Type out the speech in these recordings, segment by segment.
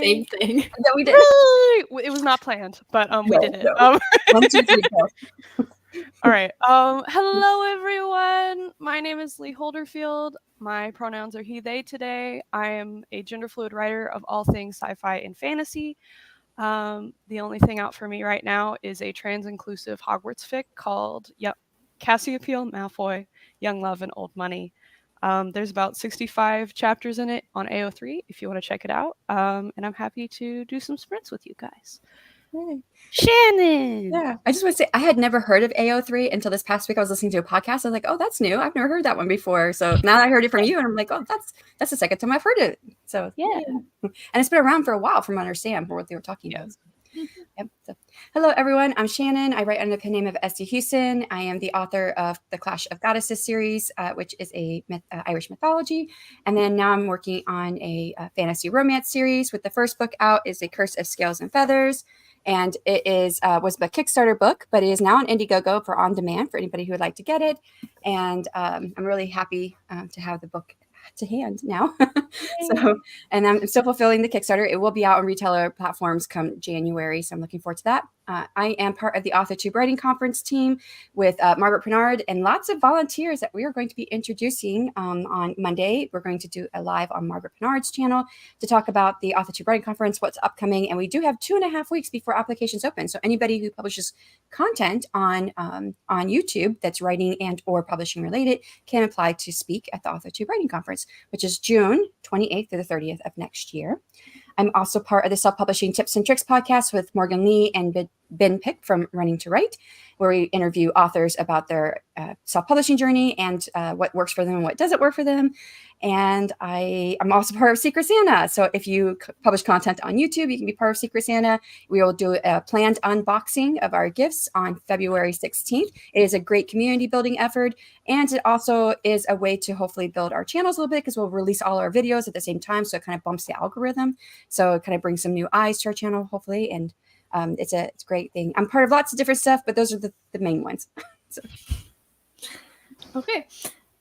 same thing. Yeah, we did. Really? It was not planned, but we did it. No. 1, 2, 3, go. All right. Hello, everyone. My name is Lee Holderfield. My pronouns are he, they today. I am a gender fluid writer of all things sci-fi and fantasy. The only thing out for me right now is a trans-inclusive Hogwarts fic called, Cassiopeia, Malfoy, Young Love, and Old Money. There's about 65 chapters in it on AO3 if you want to check it out. And I'm happy to do some sprints with you guys. Yay. Shannon! Yeah, I just want to say I had never heard of AO3 until this past week. I was listening to a podcast. I was like, oh, that's new. I've never heard that one before. So now I heard it from you, and I'm like, oh, that's the second time I've heard it. So Yeah. And it's been around for a while from what I understand for what they were talking about. Yep. So, hello, everyone. I'm Shannon. I write under the pen name of Esty Huston. I am the author of the Clash of Goddesses series, which is a Irish mythology. And then now I'm working on a fantasy romance series. With the first book out is A Curse of Scales and Feathers. And it was a Kickstarter book, but it is now on Indiegogo for on demand for anybody who would like to get it. And I'm really happy to have the book to hand now. And I'm still fulfilling the Kickstarter. It will be out on retailer platforms come January, so I'm looking forward to that. I am part of the AuthorTube Writing Conference team with Margaret Pernard and lots of volunteers that we are going to be introducing on Monday. We're going to do a live on Margaret Pernard's channel to talk about the AuthorTube Writing Conference, what's upcoming, and we do have 2.5 weeks before applications open. So anybody who publishes content on YouTube that's writing and or publishing related can apply to speak at the AuthorTube Writing Conference, which is June 28th through the 30th of next year. I'm also part of the Self-Publishing Tips and Tricks podcast with Morgan Lee and Ben Pick from Running to Write, where we interview authors about their self-publishing journey and what works for them and what doesn't work for them. And I'm also part of Secret Santa. So if you publish content on YouTube, you can be part of Secret Santa. We will do a planned unboxing of our gifts on February 16th. It is a great community building effort. And it also is a way to hopefully build our channels a little bit because we'll release all our videos at the same time. So it kind of bumps the algorithm. So it kind of brings some new eyes to our channel, hopefully. And it's a great thing. I'm part of lots of different stuff, but those are the main ones. So. Okay.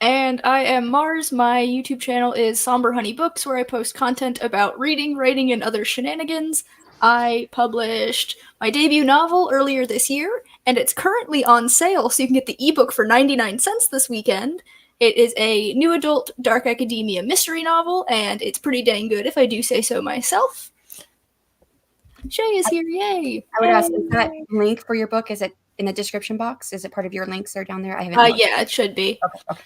And I am Mars. My YouTube channel is somberhoney Books, where I post content about reading, writing, and other shenanigans. I published my debut novel earlier this year, and it's currently on sale, so you can get the ebook for 99 cents this weekend. It is a new adult dark academia mystery novel, and it's pretty dang good if I do say so myself. Shay is here, yay! I would ask, is that link for your book, is it in the description box? Is it part of your links or down there? I haven't yeah, it should be. Okay.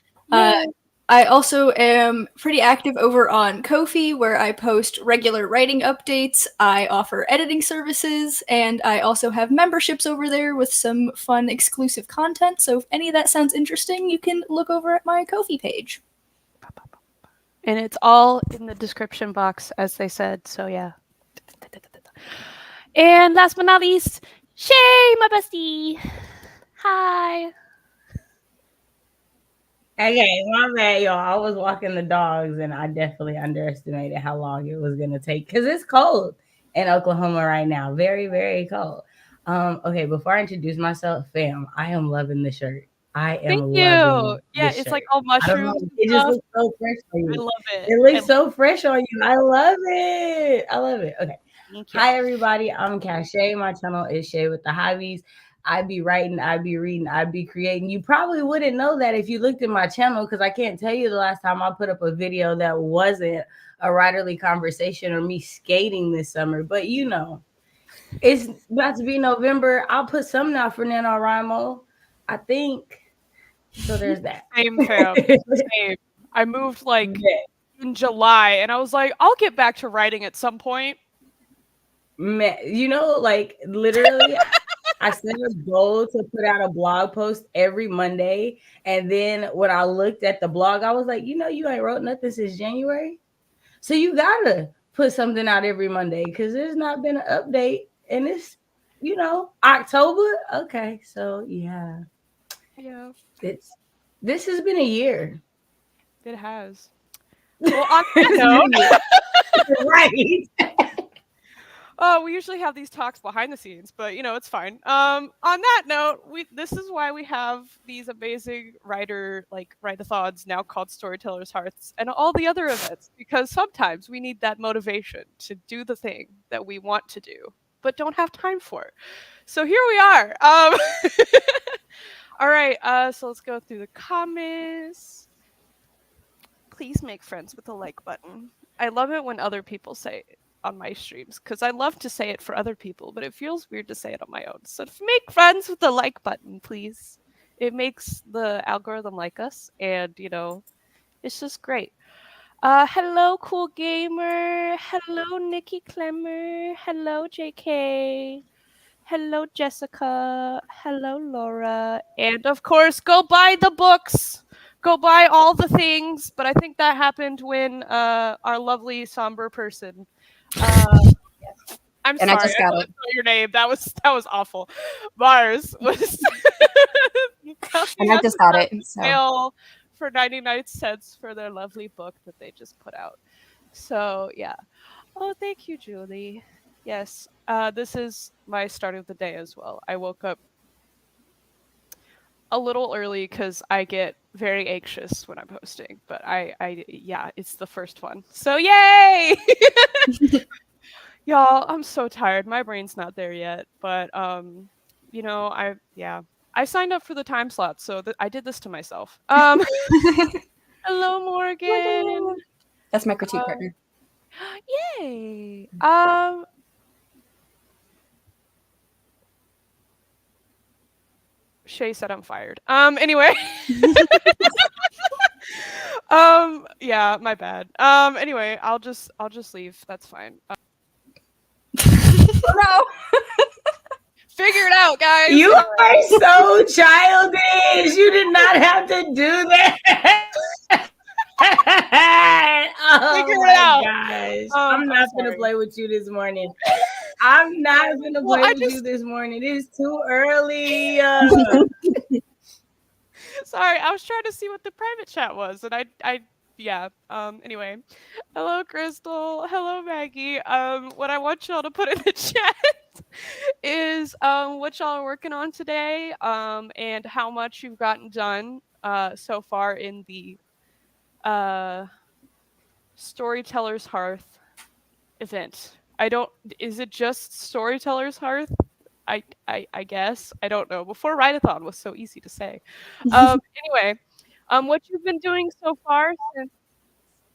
I also am pretty active over on Ko-fi, where I post regular writing updates. I offer editing services, and I also have memberships over there with some fun exclusive content. So if any of that sounds interesting, you can look over at my Ko-fi page. And it's all in the description box, as they said. So yeah. And last but not least, Shay, my bestie. Hi. Okay, my bad, y'all. I was walking the dogs, and I definitely underestimated how long it was going to take because it's cold in Oklahoma right now. Very, very cold. Okay, before I introduce myself, fam, I am loving the shirt. I am loving you. Yeah, it's shirt. Like all mushrooms. It just looks so fresh on you. I love it. It looks so fresh on you. I love it. I love it. Okay. Hi, everybody. I'm KaShay. My channel is Shay with the Hobbies. I be writing, I be reading, I be creating. You probably wouldn't know that if you looked at my channel because I can't tell you the last time I put up a video that wasn't a writerly conversation or me skating this summer. But you know, it's about to be November. I'll put something out for NaNoWriMo, I think. So there's that. Same, fam. Same. I moved in July and I was like, I'll get back to writing at some point. Man, you know, like literally. I set a goal to put out a blog post every Monday. And then when I looked at the blog, I was like, you know, you ain't wrote nothing since January. So you gotta put something out every Monday because there's not been an update. And it's, you know, October. Okay. So yeah. Yeah. This has been a year. It has. Well, on that note, right. We usually have these talks behind the scenes, but it's fine. On that note, this is why we have these amazing write-a-thons now called Storytellers Hearths and all the other events, because sometimes we need that motivation to do the thing that we want to do but don't have time for. So here we are. All right, so let's go through the comments. Please make friends with the like button. I love it when other people say it on my streams, because I love to say it for other people, but it feels weird to say it on my own. So make friends with the like button, please. It makes the algorithm like us, and it's just great. Hello, Cool Gamer. Hello, Nikki Clemmer. Hello, JK. Hello, Jessica. Hello, Laura. And of course, go buy the books. Go buy all the things. But I think that happened when our lovely somber person. I'm sorry, I just got it. Your name. That was awful. Mars was. And I just got it. So. For 99 cents for their lovely book that they just put out. So yeah. Oh, thank you, Julie. Yes, this is my start of the day as well. I woke up a little early because I get very anxious when I'm hosting, but yeah, it's the first one. So yay! Y'all, I'm so tired. My brain's not there yet, but I signed up for the time slot, so I did this to myself. Hello, Morgan. That's my critique partner. Yay. Shay said I'm fired. Anyway. Yeah, my bad. Anyway, I'll just leave. That's fine. Oh, no. Figure it out, guys. You are so childish. You did not have to do that. Oh Figure it my out. gosh. I'm not going to play with you this morning. I'm not going to play with you this morning. It's too early. Sorry, I was trying to see what the private chat was, and anyway. Hello, Crystal. Hello, Maggie. What I want y'all to put in the chat is what y'all are working on today, and how much you've gotten done so far in the Storytellers Hearth event. Is it just Storytellers Hearth? I guess. I don't know. Before Write-a-thon was so easy to say. Anyway, what you've been doing so far since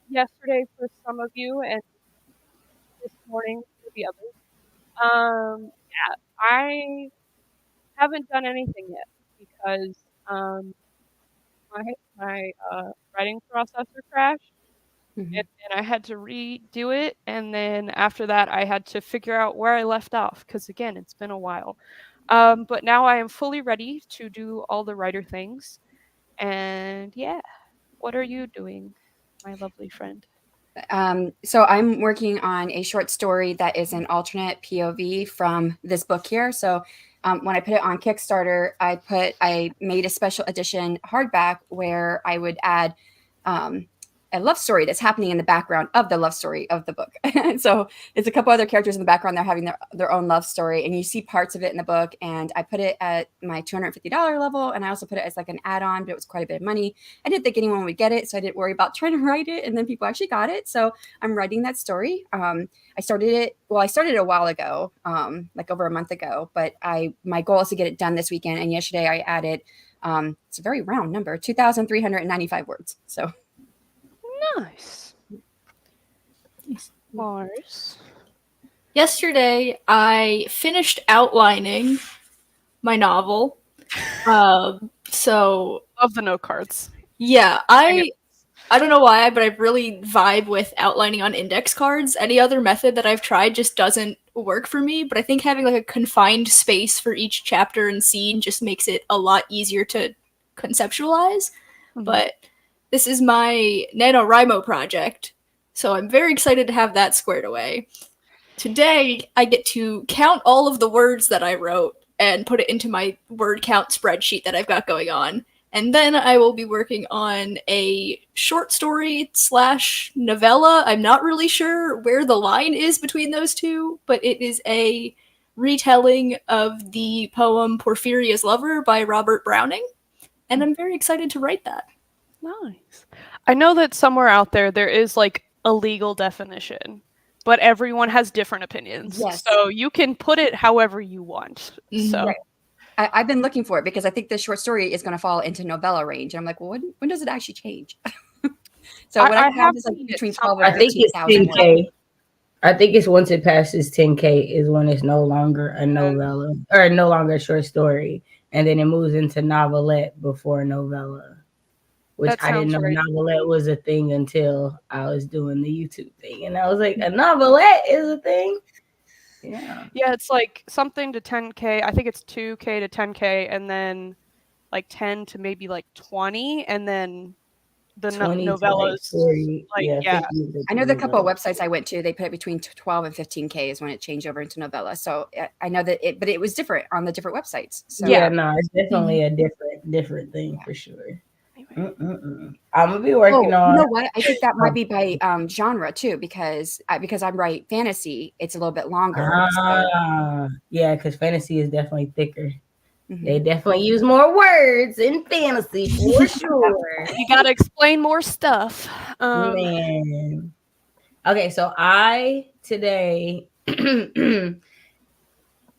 yesterday for some of you and this morning for the others. Yeah, I haven't done anything yet because my writing processor crashed. Mm-hmm. And I had to redo it, and then after that I had to figure out where I left off, because again, it's been a while. But now I am fully ready to do all the writer things. And yeah, what are you doing, my lovely friend? So I'm working on a short story that is an alternate POV from this book here. So when I put it on Kickstarter, I made a special edition hardback where I would add a love story that's happening in the background of the love story of the book. So it's a couple other characters in the background. They're having their own love story, and you see parts of it in the book. And I put it at my $250 level. And I also put it as like an add-on, but it was quite a bit of money. I didn't think anyone would get it, so I didn't worry about trying to write it. And then people actually got it. So I'm writing that story. I started it a while ago, like over a month ago, but my goal is to get it done this weekend. And yesterday I added, it's a very round number, 2,395 words. So. Nice. Mars. Yesterday, I finished outlining my novel. So Love the note cards. Yeah, I don't know why, but I really vibe with outlining on index cards. Any other method that I've tried just doesn't work for me, but I think having like a confined space for each chapter and scene just makes it a lot easier to conceptualize. Mm-hmm. But this is my NaNoWriMo project, so I'm very excited to have that squared away. Today, I get to count all of the words that I wrote and put it into my word count spreadsheet that I've got going on. And then I will be working on a short story / novella. I'm not really sure where the line is between those two, but it is a retelling of the poem Porphyria's Lover by Robert Browning. And I'm very excited to write that. Nice. I know that somewhere out there is like a legal definition, but everyone has different opinions. Yes. So you can put it however you want. So Right. I've been looking for it because I think this short story is going to fall into novella range. And I'm like, well, when does it actually change? So what I have is like between 12 and I think it's 10K. I think it's once it passes 10K is when it's no longer a novella or no longer a short story. And then it moves into novelette before novella, which I didn't know novelette was a thing until I was doing the YouTube thing. And I was like, a novelette is a thing? Yeah. Yeah, it's like something to 10K. I think it's 2K to 10K and then like 10 to maybe like 20 and then the novellas. I know the couple of websites I went to, they put it between 12 and 15K is when it changed over into novella. So I know that but it was different on the different websites. So yeah, no, it's definitely a different thing for sure. I'm gonna be working on. You know what? I think that might be by genre too, because I write fantasy. It's a little bit longer. Yeah, because fantasy is definitely thicker. They definitely use more words in fantasy for sure. You gotta explain more stuff. Man. Okay, so today we're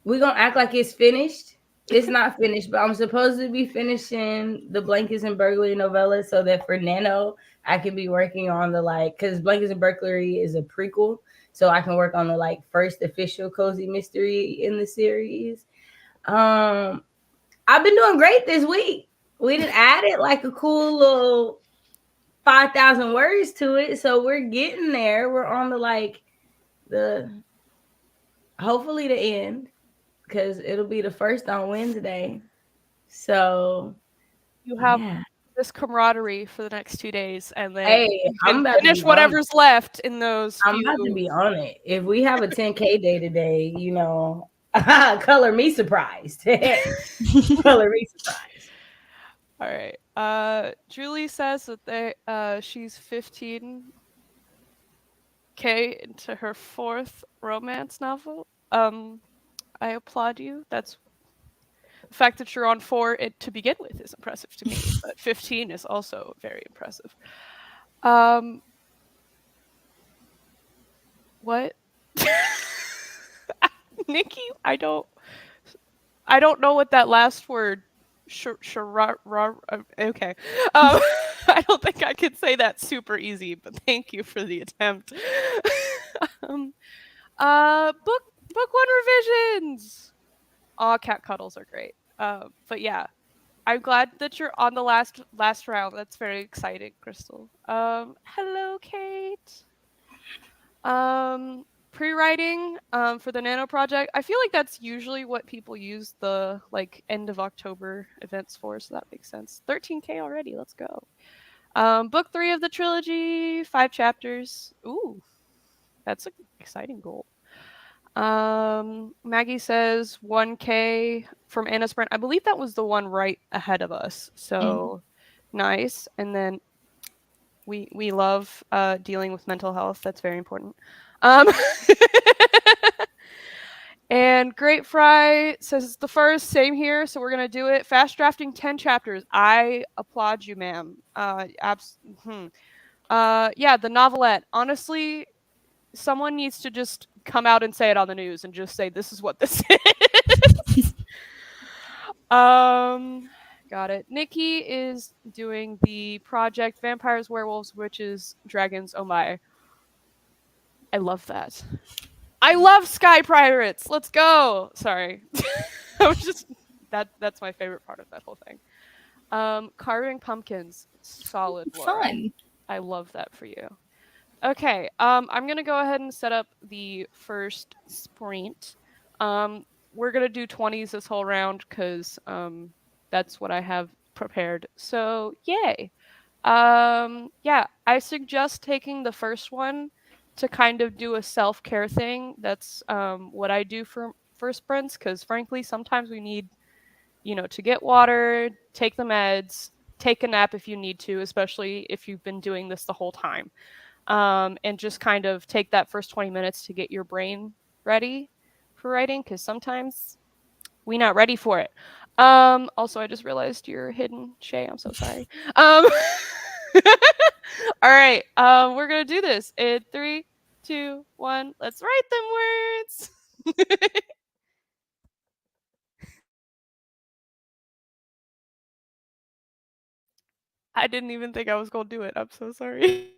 gonna act like it's finished. It's not finished, but I'm supposed to be finishing the Blankets and Burglary novella so that for Nano I can be working on the because Blankets and Burglary is a prequel, so I can work on the first official cozy mystery in the series. I've been doing great this week. We done added a cool little 5,000 words to it. So we're getting there. We're on the hopefully the end, because it'll be the first on Wednesday. So you have this camaraderie for the next 2 days, and then I'm about finish whatever's left in those. I'm about to be on it. If we have a 10K day today, color me surprised. Color me surprised. All right. Julie says that she's 15K into her 4th romance novel. I applaud you. That's the fact that you're on 4 to begin with is impressive to me, but 15 is also very impressive. What? Nikki, I don't know what that last word. Okay. I don't think I could say that super easy, but thank you for the attempt. Book 1 revisions. Aw, cat cuddles are great. But yeah, I'm glad that you're on the last round. That's very exciting, Crystal. Hello, Kate. Pre-writing for the Nano project. I feel like that's usually what people use the end of October events for, so that makes sense. 13K already. Let's go. Book 3 of the trilogy, 5 chapters. Ooh, that's an exciting goal. Maggie says 1K from Anna Sprint. I believe that was the one right ahead of us. So nice. And then we love dealing with mental health. That's very important. And Great Fry says it's the first. Same here. So we're gonna do it. Fast drafting 10 chapters. I applaud you, ma'am. Yeah, the novelette. Honestly, someone needs to just come out and say it on the news and just say this is what this is. Got it. Nikki is doing the project Vampires, Werewolves, Witches, Dragons. Oh my. I love that. I love Sky Pirates. Let's go. Sorry. I was just that's my favorite part of that whole thing. Carving pumpkins. Solid work. Fun. I love that for you. Okay, I'm gonna go ahead and set up the first sprint. We're gonna do 20s this whole round because that's what I have prepared. So yay. Yeah, I suggest taking the first one to kind of do a self-care thing. That's what I do for sprints, because frankly, sometimes we need, to get water, take the meds, take a nap if you need to, especially if you've been doing this the whole time. And just kind of take that first 20 minutes to get your brain ready for writing, because sometimes we not ready for it. Also, I just realized you're hidden, Shay. I'm so sorry. All right. We're gonna do this in 3, 2, 1. Let's write them words. I didn't even think I was gonna do it. I'm so sorry.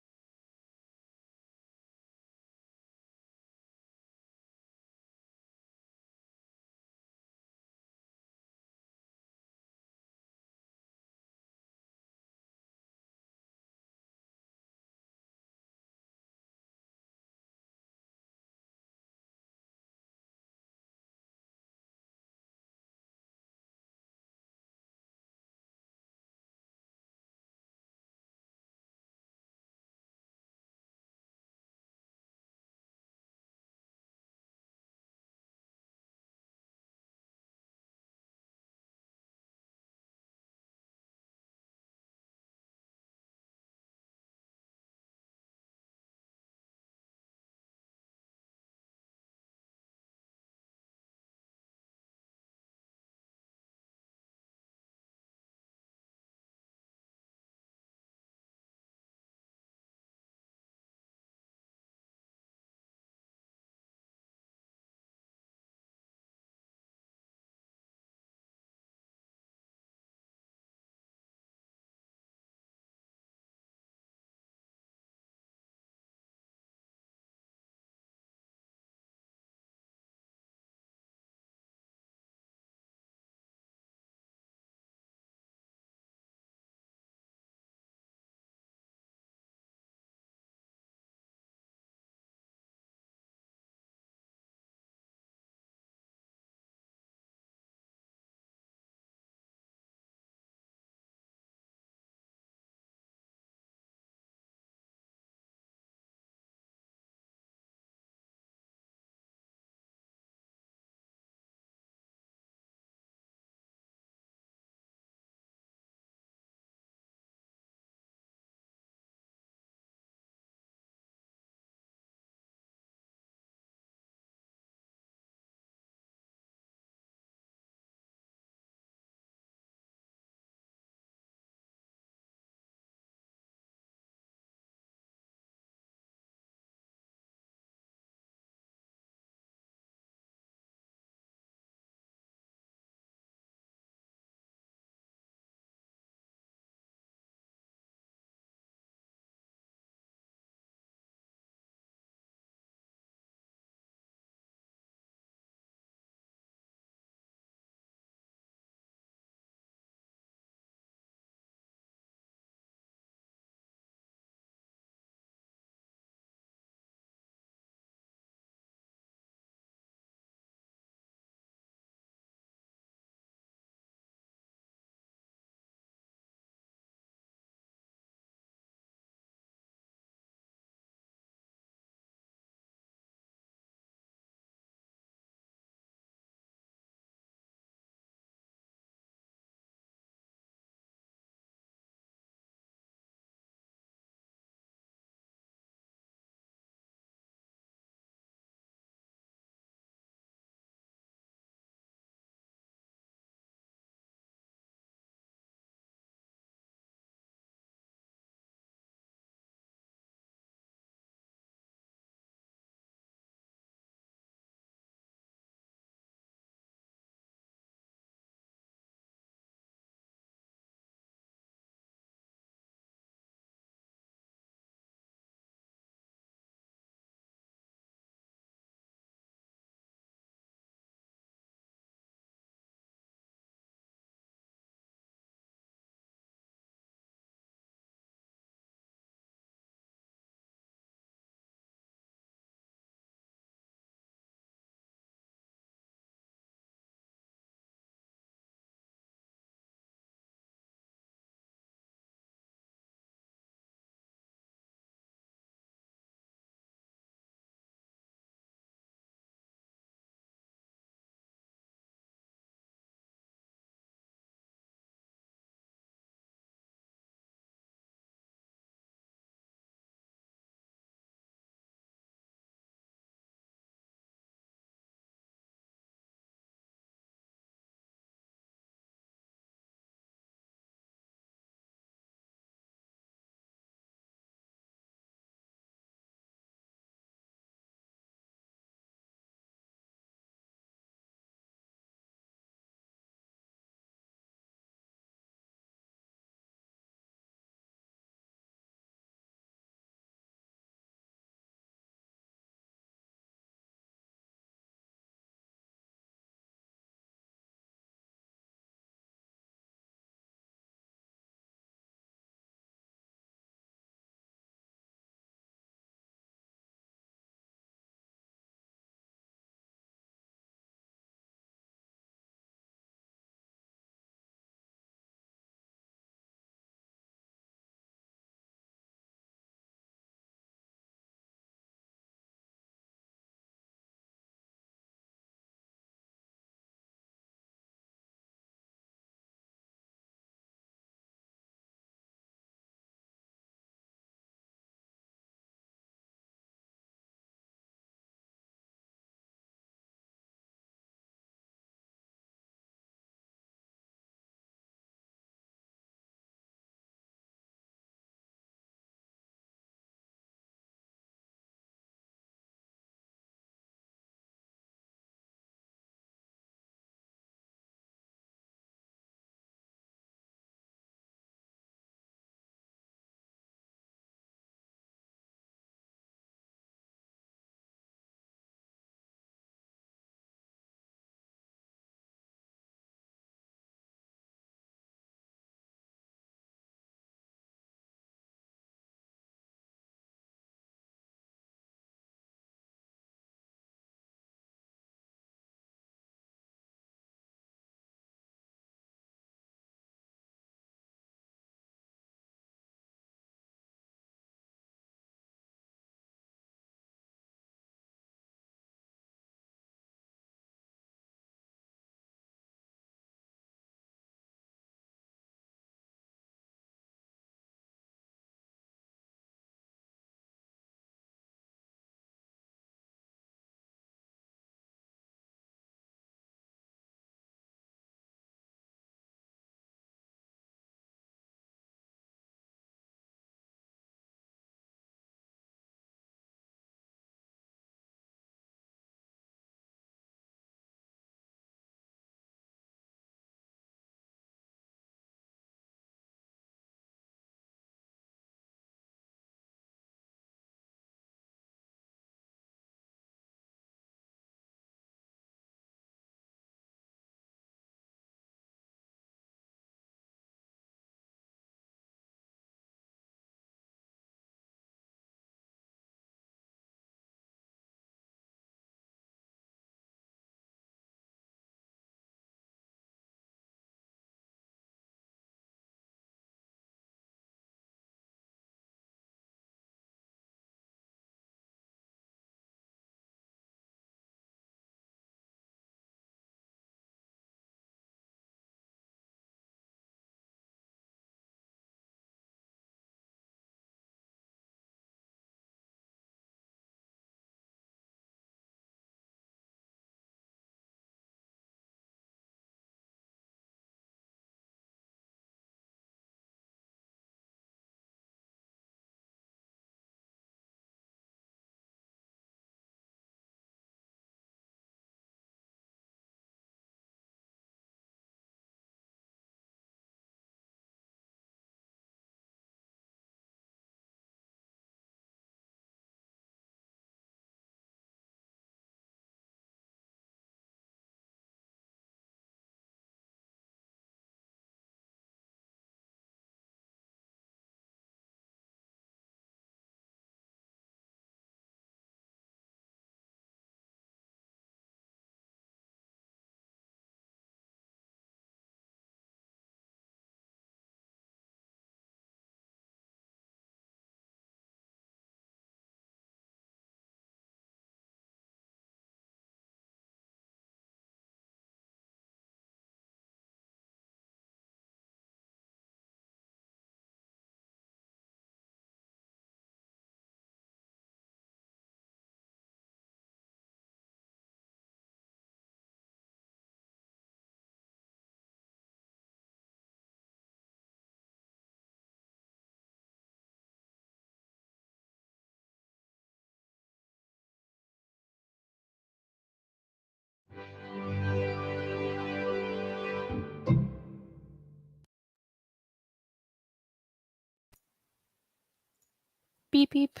Beep beep.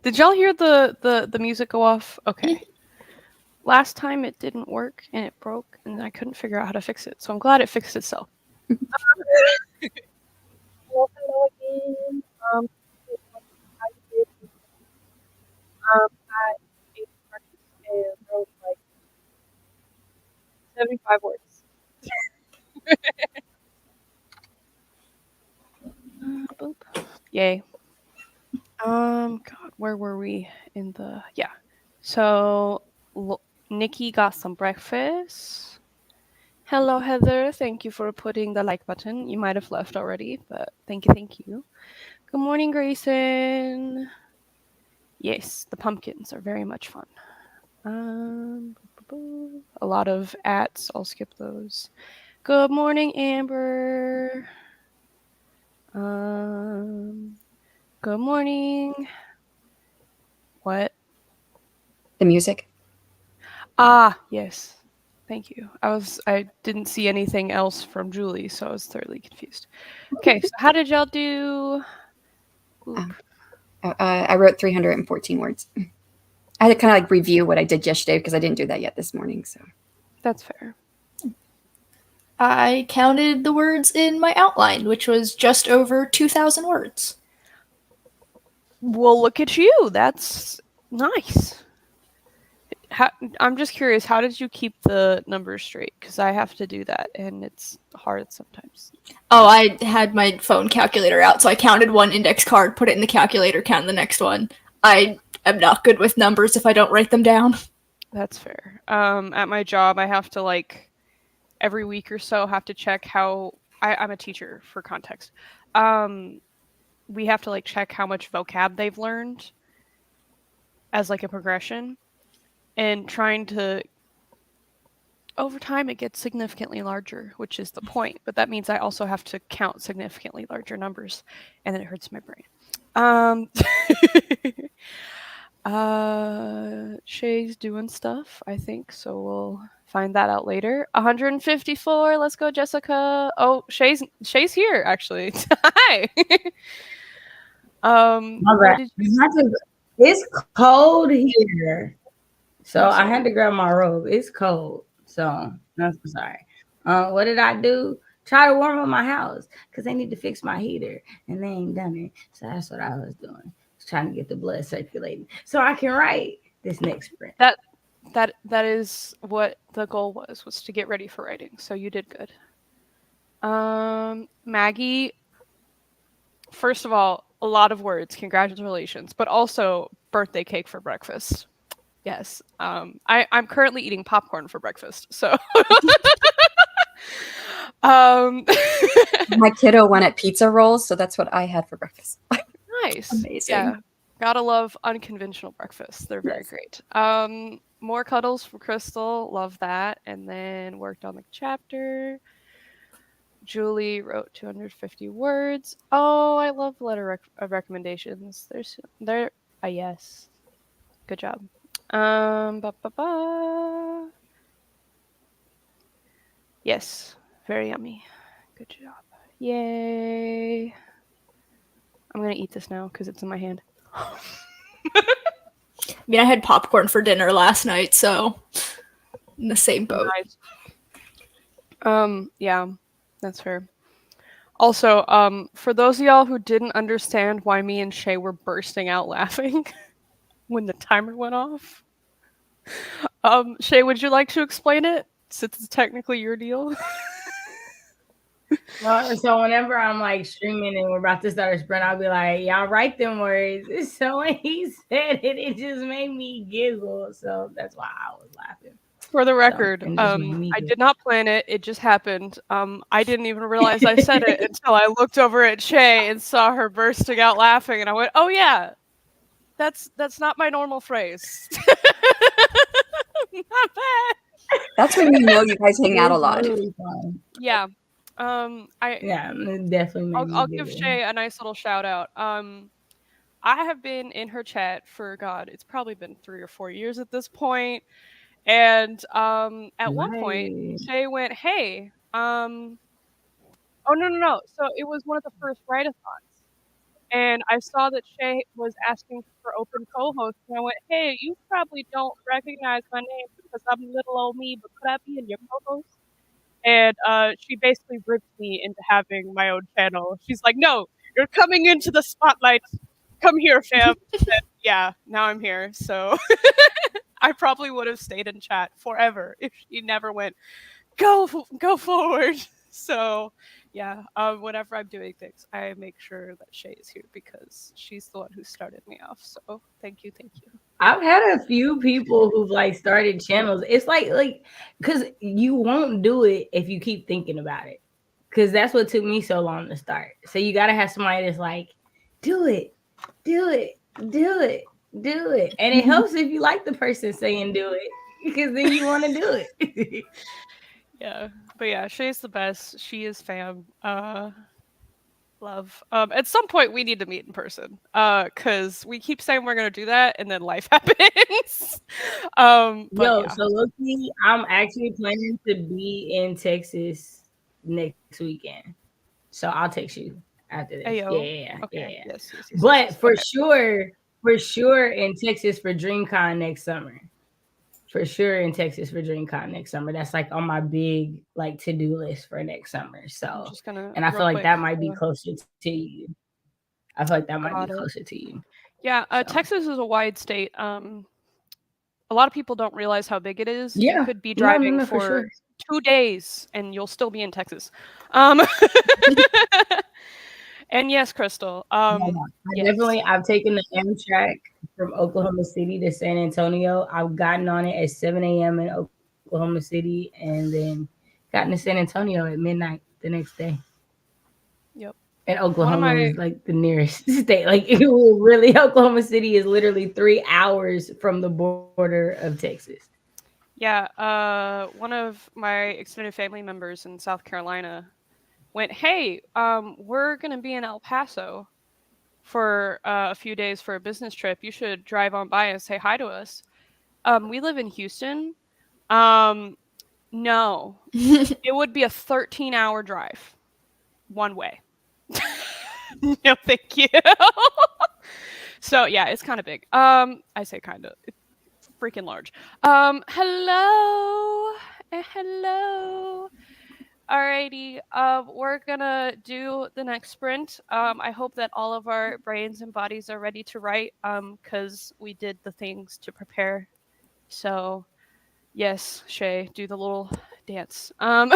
Did y'all hear the music go off? Okay. Last time it didn't work and it broke and I couldn't figure out how to fix it. So I'm glad it fixed itself. Hello again. At 8 and wrote like 75 words. Boop. Yay. God, where were we in the? Yeah. So Nikki got some breakfast. Hello, Heather. Thank you for putting the like button. You might have left already, but thank you. Good morning, Grayson. Yes, the pumpkins are very much fun. A lot of ats. I'll skip those. Good morning, Amber. Good morning. What? The music. Ah, yes. Thank you. I didn't see anything else from Julie, so I was thoroughly confused. Okay, so how did y'all do? I wrote 314 words. I had to kind of like review what I did yesterday because I didn't do that yet this morning. So that's fair. I counted the words in my outline, which was just over 2,000 words. Well, look at you. That's nice. I'm just curious, how did you keep the numbers straight? Because I have to do that, and it's hard sometimes. Oh, I had my phone calculator out, so I counted one index card, put it in the calculator, counted the next one. I am not good with numbers if I don't write them down. That's fair. At my job, I have to, like, every week or so, have to check how... I'm a teacher, for context. We have to, like, check how much vocab they've learned as, like, a progression. And trying to, over time, it gets significantly larger, which is the point. But that means I also have to count significantly larger numbers, and then it hurts my brain. Shay's doing stuff, I think, so we'll find that out later. 154. Let's go, Jessica. Oh, Shay's here, actually. Hi. It's cold here. So I had to grab my robe. It's cold. So I'm sorry. What did I do? Try to warm up my house because they need to fix my heater and they ain't done it. So that's what I was doing. Trying to get the blood circulating so I can write this next sprint. That is what the goal was to get ready for writing. So you did good. Maggie, first of all, a lot of words. Congratulations. But also birthday cake for breakfast. Yes. I'm currently eating popcorn for breakfast. So my kiddo wanted pizza rolls, so that's what I had for breakfast. Nice. Amazing. Yeah. Gotta love unconventional breakfasts. They're very great. More cuddles for Crystal. Love that. And then worked on the chapter. Julie wrote 250 words. Oh, I love letter of recommendations. They're a yes. Good job. Yes, very yummy. Good job. Yay. I'm gonna eat this now because it's in my hand. I mean, I had popcorn for dinner last night, so in the same boat. Nice. Yeah, that's fair. Also, for those of y'all who didn't understand why me and Shay were bursting out laughing when the timer went off, Shay, would you like to explain it, since it's technically your deal? Well, so whenever I'm like streaming and we're about to start a sprint, I'll be like, y'all write them words. So when he said it, it just made me giggle. So that's why I was laughing. For the record, I did not plan it. It just happened. I didn't even realize I said it until I looked over at Shay and saw her bursting out laughing, and I went, "Oh yeah, that's not my normal phrase." Not bad. That's when you know you guys hang out a lot. Really fun. Yeah. It definitely. I'll give Shay a nice little shout out. I have been in her chat for it's probably been 3 or 4 years at this point. And at one point, Shay went, "Hey, oh no. So it was one of the first write-a-thons, and I saw that Shay was asking for open co-host, and I went, "Hey, you probably don't recognize my name because I'm little old me, but could I be in your co-host?" And she basically ripped me into having my own channel. She's like, "No, you're coming into the spotlight. Come here, fam." And yeah, now I'm here. So I probably would have stayed in chat forever if she never went, go forward. So yeah, whenever I'm doing things, I make sure that Shay is here because she's the one who started me off. So thank you. I've had a few people who've like started channels. It's like because you won't do it if you keep thinking about it. Because that's what took me so long to start. So you gotta have somebody that's like, do it, do it, do it, do it. And it helps if you like the person saying do it, because then you want to do it. Yeah, but yeah, Shay's the best. She is fam. Love. At some point we need to meet in person. Cause we keep saying we're gonna do that and then life happens. But Yo, yeah. so look, I'm actually planning to be in Texas next weekend. So I'll text you after this. Ayo. Yeah. Okay. Yes. But for Okay. sure in Texas for DreamCon next summer. For sure in Texas for DreamCon next summer. That's like on my big like to-do list for next summer. I'm So, just gonna and I feel like quick, that might be closer to you. I feel like that might be got it. closer to you. Yeah, So. Texas is a wide state. A lot of people don't realize how big it is. You Yeah. could be No, driving for sure. 2 days and you'll still be in Texas. And yes, Crystal. Yes. I've taken the Amtrak from Oklahoma City to San Antonio. I've gotten on it at 7 a.m. in Oklahoma City and then gotten to San Antonio at midnight the next day. Yep. And Oklahoma is like the nearest state. Like it will really, Oklahoma City is literally 3 hours from the border of Texas. Yeah, one of my extended family members in South Carolina went, "Hey, we're gonna be in El Paso for a few days for a business trip. You should drive on by and say hi to us." We live in Houston. No, it would be a 13-hour drive one way. No, thank you. So yeah, it's kind of big. I say kind of. It's freaking large. Hello. Hello. Alrighty, we're gonna do the next sprint. I hope that all of our brains and bodies are ready to write, because we did the things to prepare. So, yes, Shay, do the little dance. All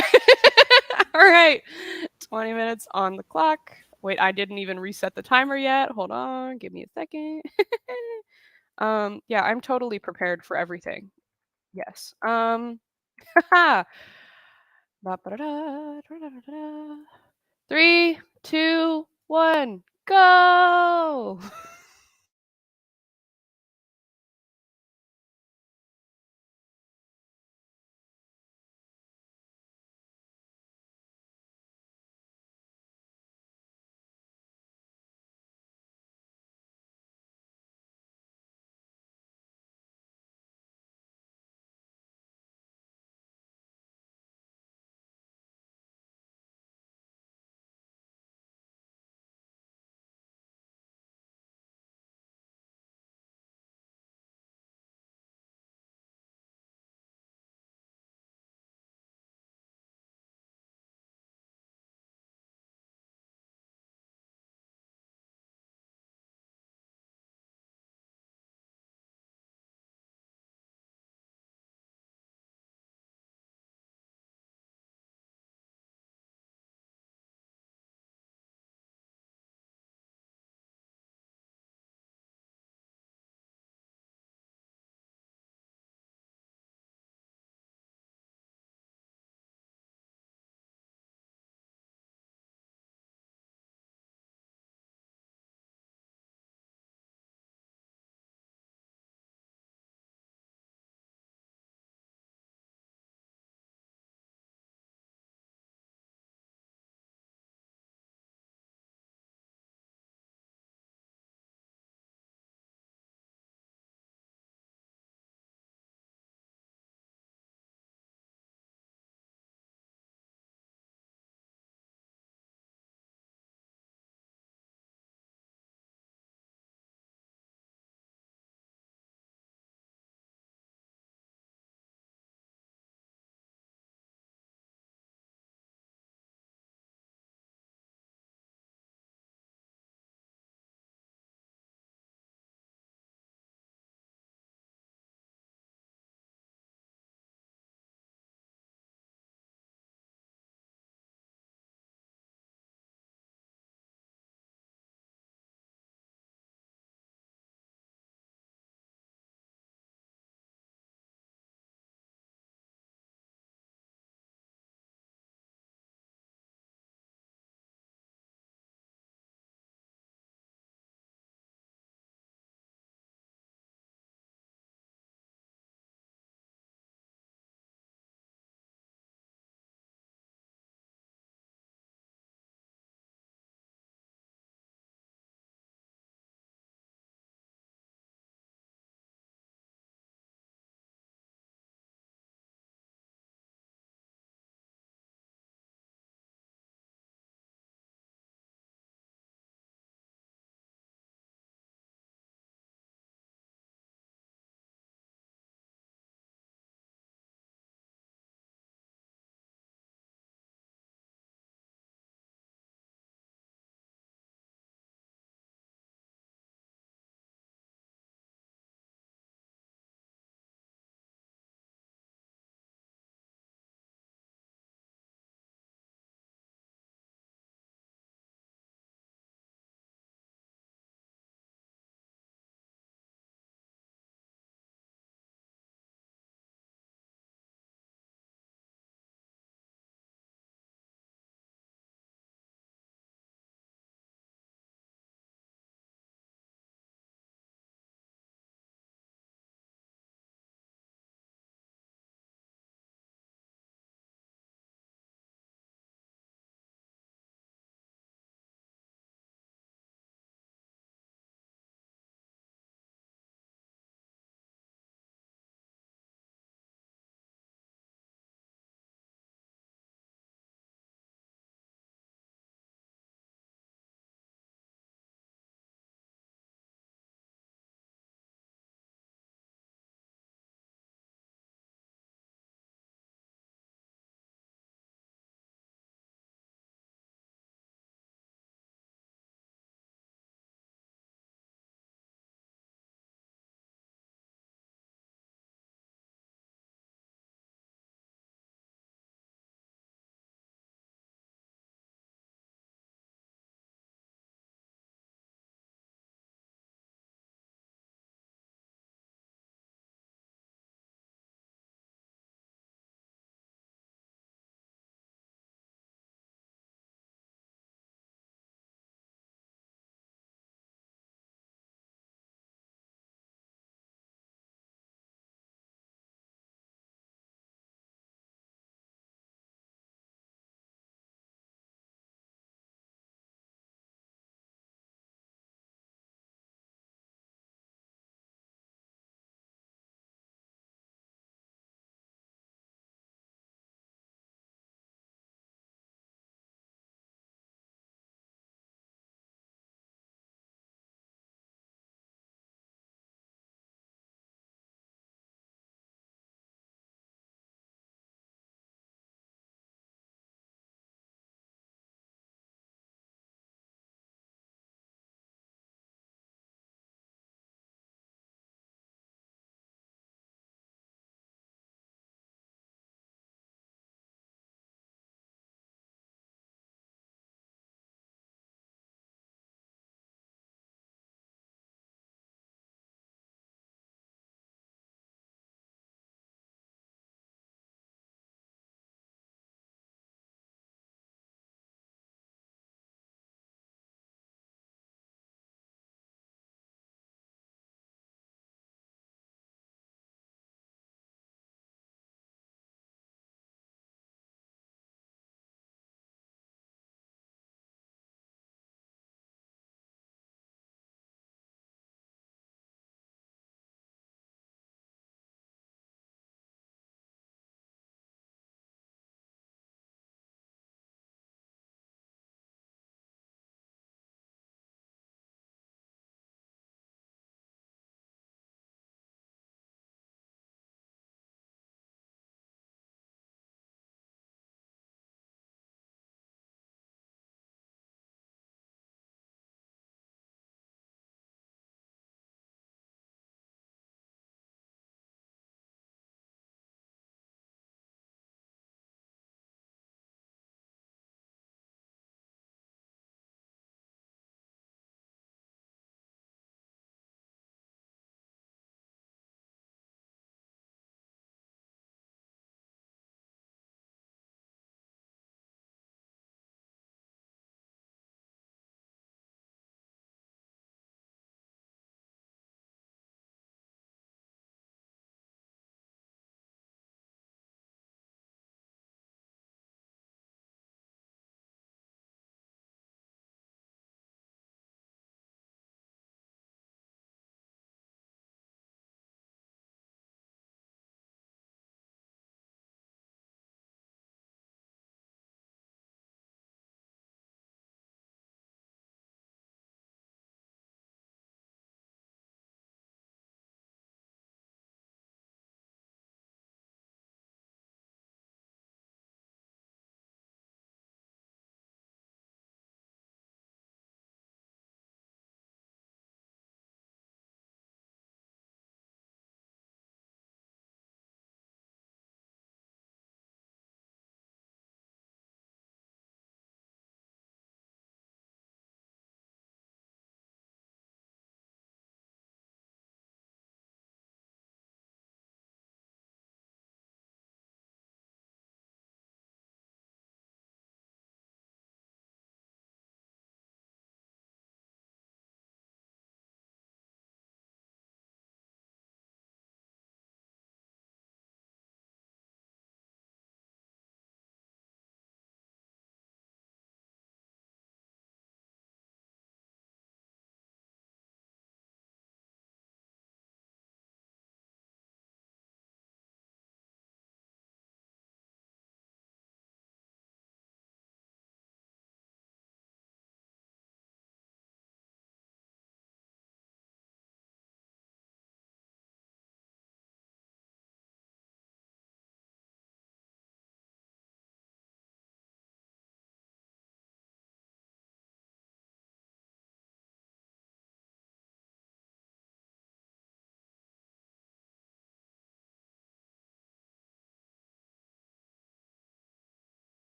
right, 20 minutes on the clock. Wait, I didn't even reset the timer yet. Hold on, give me a second. Yeah, I'm totally prepared for everything. Yes. Haha. 3, 2, 1, go!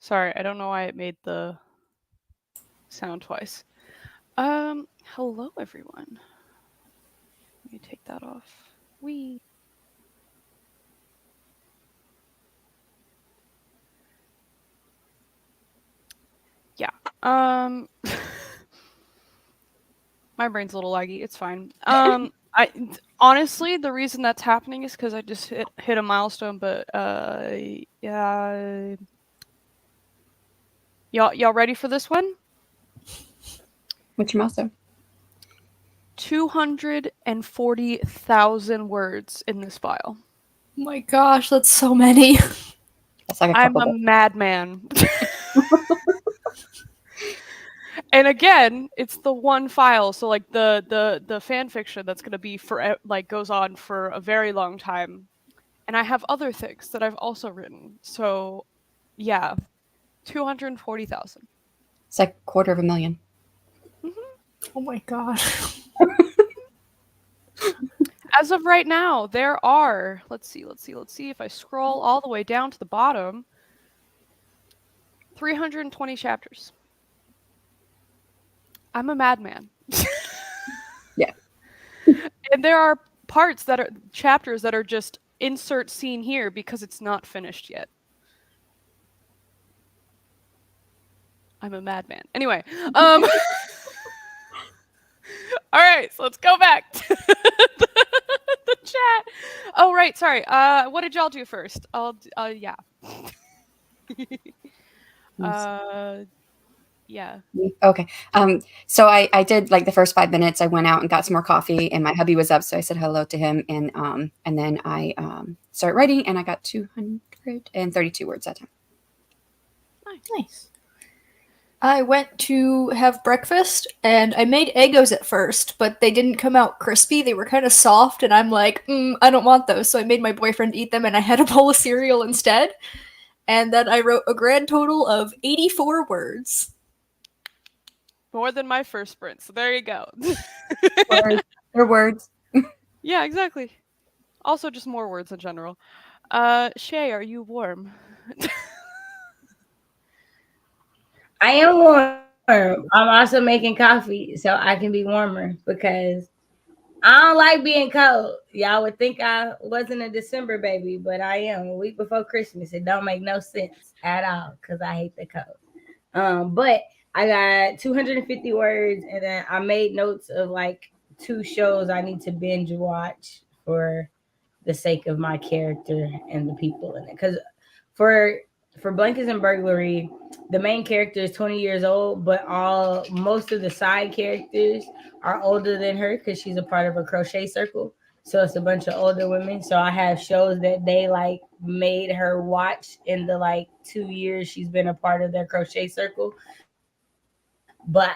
Sorry, I don't know why it made the sound twice. Hello everyone. Let me take that off. Wee. Yeah. My brain's a little laggy. It's fine. I honestly, the reason that's happening is because I just hit a milestone. But yeah, y'all ready for this one? What's your milestone? 240,000 words in this file. Oh my gosh, that's so many. That's like a I'm couple a madman. And again, it's the one file, so like the fan fiction that's gonna be for like goes on for a very long time, and I have other things that I've also written. So, yeah, 240,000. It's like 250,000. Oh my god. As of right now, there are let's see if I scroll all the way down to the bottom, 320 chapters. I'm a madman. Yeah. And there are chapters that are just insert scene here because it's not finished yet. I'm a madman. Anyway, all right, so let's go back to the chat. Oh, right, sorry. What did y'all do first? Yeah. Yeah. Okay. So I did like the first 5 minutes. I went out and got some more coffee, and my hubby was up, so I said hello to him, and then I started writing, and I got 232 words that time. Nice. I went to have breakfast, and I made Eggos at first, but they didn't come out crispy. They were kind of soft, and I'm like, I don't want those. So I made my boyfriend eat them, and I had a bowl of cereal instead. And then I wrote a grand total of 84 words. More than my first sprint, so there you go. They're words. Yeah, exactly. Also, just more words in general. Shay, are you warm? I am warm. I'm also making coffee so I can be warmer because I don't like being cold. Y'all would think I wasn't a December baby, but I am. A week before Christmas. It don't make no sense at all because I hate the cold. But I got 250 words, and then I made notes of like 2 shows I need to binge watch for the sake of my character and the people in it. Because for Blankets and Burglary, the main character is 20 years old, but most of the side characters are older than her because she's a part of a crochet circle. So it's a bunch of older women. So I have shows that they like made her watch in the like 2 years she's been a part of their crochet circle. But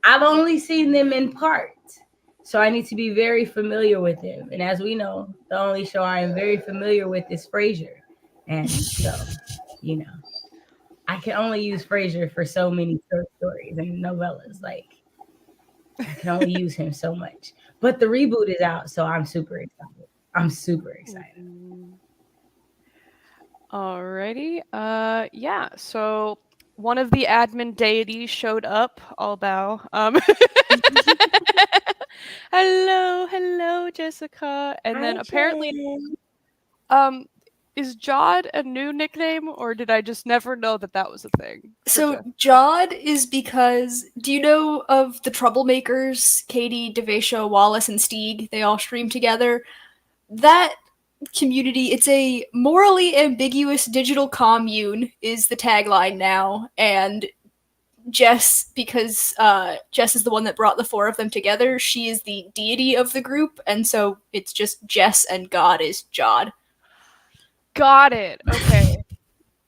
I've only seen them in part. So I need to be very familiar with them. And as we know, the only show I am very familiar with is Frasier. And so, I can only use Frasier for so many short stories and novellas. Like, I can only use him so much. But the reboot is out, so I'm super excited. Alrighty. Yeah. So one of the admin deities showed up. I'll bow. Hello, Jessica. And then apparently, is Jod a new nickname, or did I just never know that was a thing? So Jod is because, do you know of the Troublemakers, Katie, Devacia, Wallace, and Stieg? They all stream together. That community, it's a morally ambiguous digital commune, is the tagline now. And Jess, because Jess is the one that brought the 4 of them together, she is the deity of the group, and so it's just Jess and God is Jod. Got it. Okay.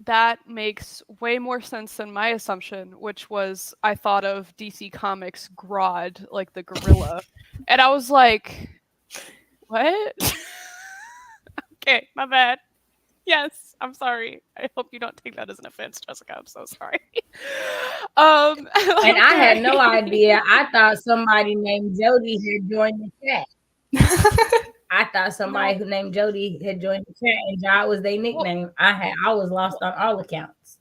That makes way more sense than my assumption, which was I thought of DC Comics Grodd, like the gorilla. And I was like, what? Okay, my bad. Yes, I'm sorry. I hope you don't take that as an offense, Jessica. I'm so sorry. And I had no idea. I thought somebody named Jody had joined the chat. I thought somebody who named Jody had joined the chat, and Jod was their nickname. I was lost on all accounts.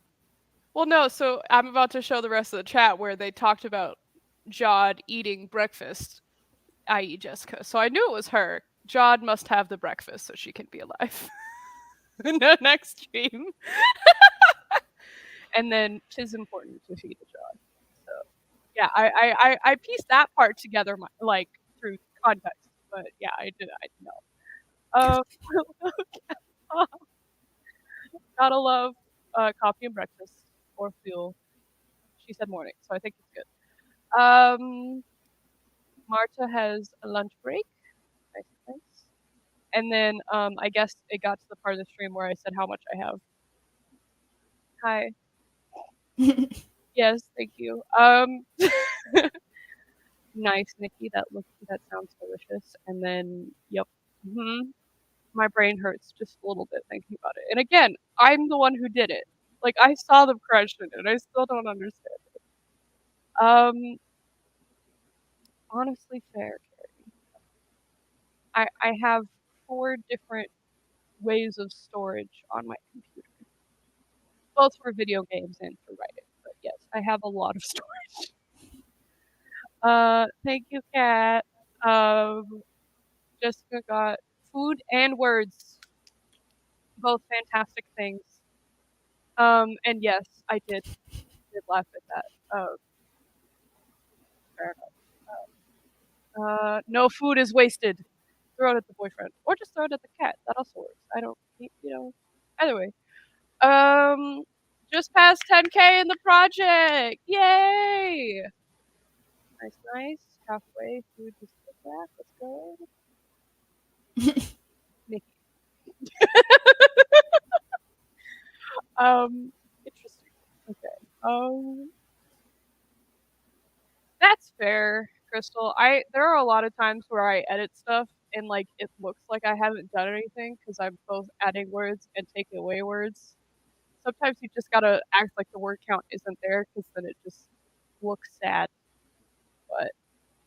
Well, no, so I'm about to show the rest of the chat where they talked about Jod eating breakfast, i.e. Jessica. So I knew it was her. Jod must have the breakfast so she can be alive in the next stream. And then 'tis important to feed a Jod. So yeah, I pieced that part together like through context. But yeah, I did know. Gotta love coffee and breakfast or fuel. She said morning, so I think it's good. Marta has a lunch break. Nice, nice. And then I guess it got to the part of the stream where I said how much I have. Hi. Yes, thank you. Nice, Nikki. That sounds delicious. And then, yep. My brain hurts just a little bit thinking about it. And again, I'm the one who did it. Like I saw the progression, and I still don't understand it. Honestly, fair, Carrie. I have 4 different ways of storage on my computer, both for video games and for writing. But yes, I have a lot of storage. Thank you, Kat. Jessica got food and words, both fantastic things. And yes, I did laugh at that. Fair enough. No food is wasted. Throw it at the boyfriend, or just throw it at the cat. That also works. I don't, either way. Just past 10K in the project. Yay! Nice, nice. Halfway through this back. Let's go. Nikki. Interesting. Okay. That's fair, Crystal. There are a lot of times where I edit stuff and like it looks like I haven't done anything because I'm both adding words and taking away words. Sometimes you just gotta act like the word count isn't there because then it just looks sad. But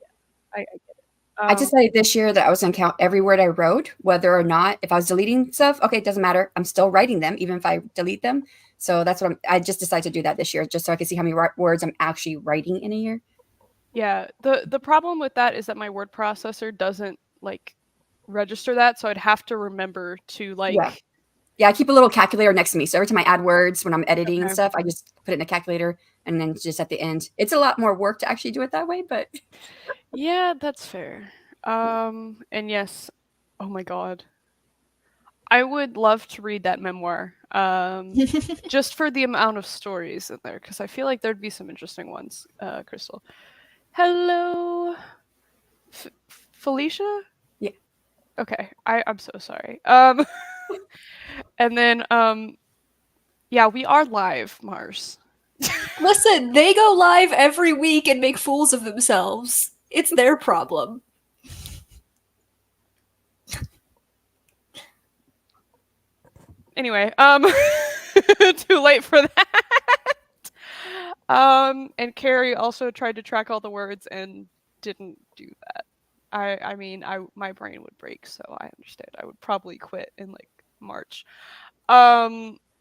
yeah, I get it. I decided this year that I was going to count every word I wrote, whether or not, if I was deleting stuff, okay, it doesn't matter. I'm still writing them, even if I delete them. So that's what I just decided to do that this year, just so I can see how many words I'm actually writing in a year. Yeah, the problem with that is that my word processor doesn't like register that, so I'd have to remember to like. Yeah, I keep a little calculator next to me. So every time I add words when I'm editing and stuff, I just put it in a calculator and then just at the end. It's a lot more work to actually do it that way, but yeah, that's fair. And yes, oh my god. I would love to read that memoir. Just for the amount of stories in there, because I feel like there'd be some interesting ones, Crystal. Hello, Felicia? Yeah. Okay, I'm so sorry. And then, yeah, we are live, Mars. Listen, they go live every week and make fools of themselves. It's their problem. Anyway, too late for that. And Carrie also tried to track all the words and didn't do that. I mean, my brain would break, so I understand. I would probably quit in like March.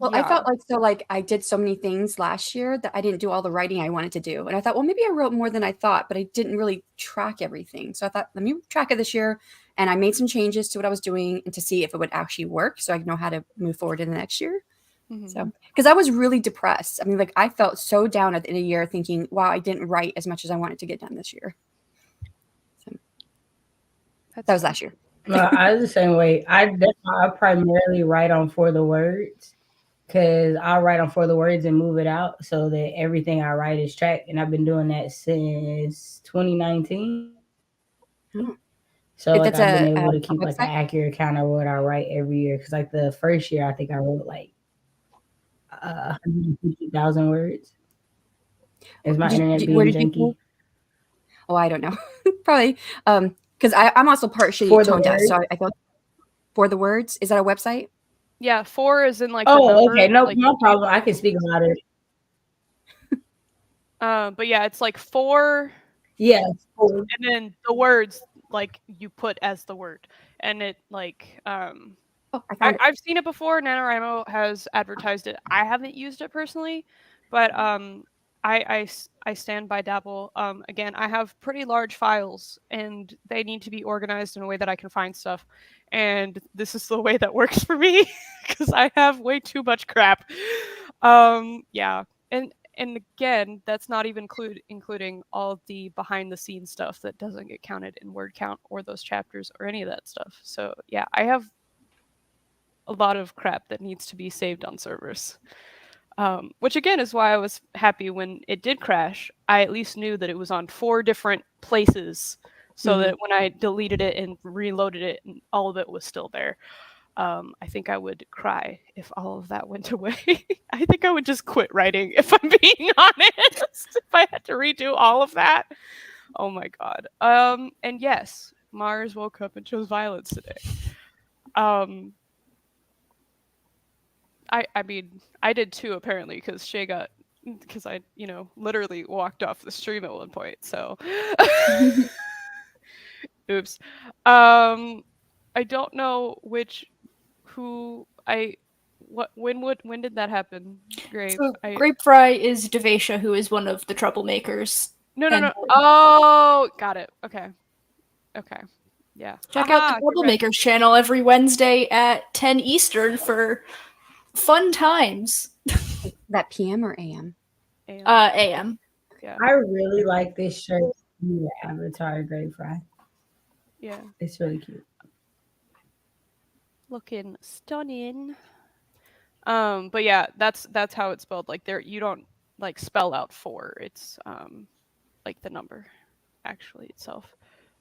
well, yeah. I felt like I did so many things last year that I didn't do all the writing I wanted to do. And I thought, well, maybe I wrote more than I thought, but I didn't really track everything. So I thought, let me track it this year. And I made some changes to what I was doing and to see if it would actually work so I know how to move forward in the next year. Mm-hmm. So, because I was really depressed. I mean, like I felt so down at the end of the year thinking, wow, I didn't write as much as I wanted to get done this year. So that was last year. Well, I was the same way. I primarily write on For the Words because I'll write on For the Words and move it out so that everything I write is tracked. And I've been doing that since 2019. Oh. So like I've been able to keep like an accurate count of what I write every year. Because like the first year, I think I wrote like 150,000 words. Is my internet being janky? Oh, I don't know. Probably. Because I'm also partially tone deaf, so I thought For the Words. Is that a website? Yeah, 4 is in like. Oh, the number, okay. No, like, no problem. I can speak about it. But yeah, it's like 4. Yeah. And then the words like you put as the word, and it like I've seen it before. NaNoWriMo has advertised it. I haven't used it personally, But I stand by Dabble. Again, I have pretty large files, and they need to be organized in a way that I can find stuff. And this is the way that works for me because I have way too much crap. Yeah, and again, that's not even including all the behind the scenes stuff that doesn't get counted in word count or those chapters or any of that stuff. So yeah, I have a lot of crap that needs to be saved on servers. Which again is why I was happy when it did crash. I at least knew that it was on 4 different places, so that when I deleted it and reloaded it, and all of it was still there. I think I would cry if all of that went away. I think I would just quit writing, if I'm being honest. If I had to redo all of that, oh my god. And yes, Mars woke up and chose violence today. I mean, I did too, apparently, because because I, literally walked off the stream at one point, so. Oops. I don't know when did that happen? Grape. So Grapefry is Devasha, who is one of the troublemakers. No. Oh, got it. Okay. Yeah. Check out the Troublemakers channel every Wednesday at 10 Eastern for fun times. Is that PM or AM? AM. Yeah. I really like this shirt. The Avatar Grapefry. Yeah. It's really cute. Looking stunning. But yeah, that's how it's spelled. Like you don't like spell out 4. It's like the number actually itself.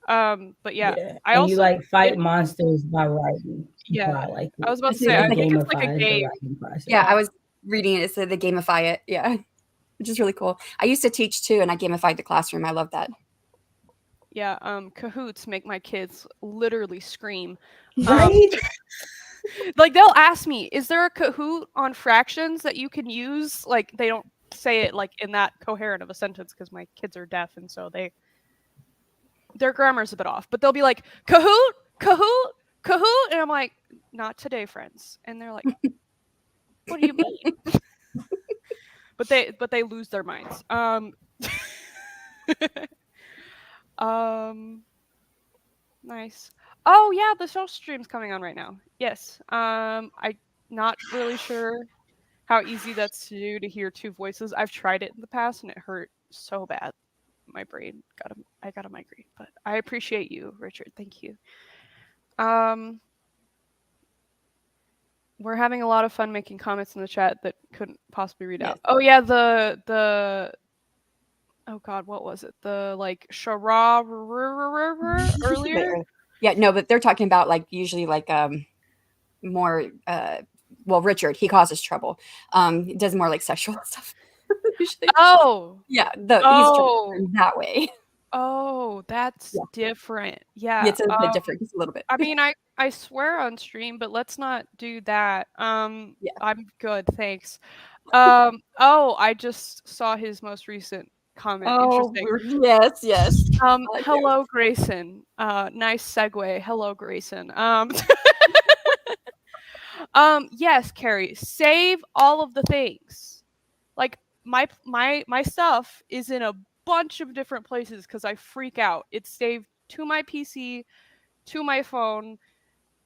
But yeah. I also you like fight monsters by writing. Yeah. I was about to say, I think it's like a game. Yeah, I was reading it. It said they gamify it. Yeah. Which is really cool. I used to teach too, and I gamified the classroom. I love that. Yeah, Cahoots make my kids literally scream. Right? Like they'll ask me, is there a Kahoot on fractions that you can use? Like they don't say it like in that coherent of a sentence because my kids are deaf, and so their grammar's a bit off. But they'll be like, Kahoot, Kahoot, Kahoot, and I'm like, not today, friends. And they're like, what do you mean? but they lose their minds. Nice. Oh yeah, the show stream's coming on right now. Yes. I'm not really sure how easy that's to do to hear 2 voices. I've tried it in the past and it hurt so bad. My brain I got a migraine, but I appreciate you, Richard. Thank you. We're having a lot of fun making comments in the chat that couldn't possibly read out. Oh yeah, the oh god, what was it? The like Shara earlier? Yeah, no, but they're talking about like usually like more well, Richard, he causes trouble. He does more like sexual stuff. Usually. Oh. Yeah, he's that way. Oh, that's different. Yeah. It's a bit different, just a little bit. I mean, I swear on stream, but let's not do that. I'm good, thanks. Oh, I just saw his most recent comment. Oh, interesting. Yes. Hello, Grayson. Nice segue. Hello, Grayson. Yes, Carrie. Save all of the things. Like my stuff is in a bunch of different places because I freak out. It's saved to my PC, to my phone,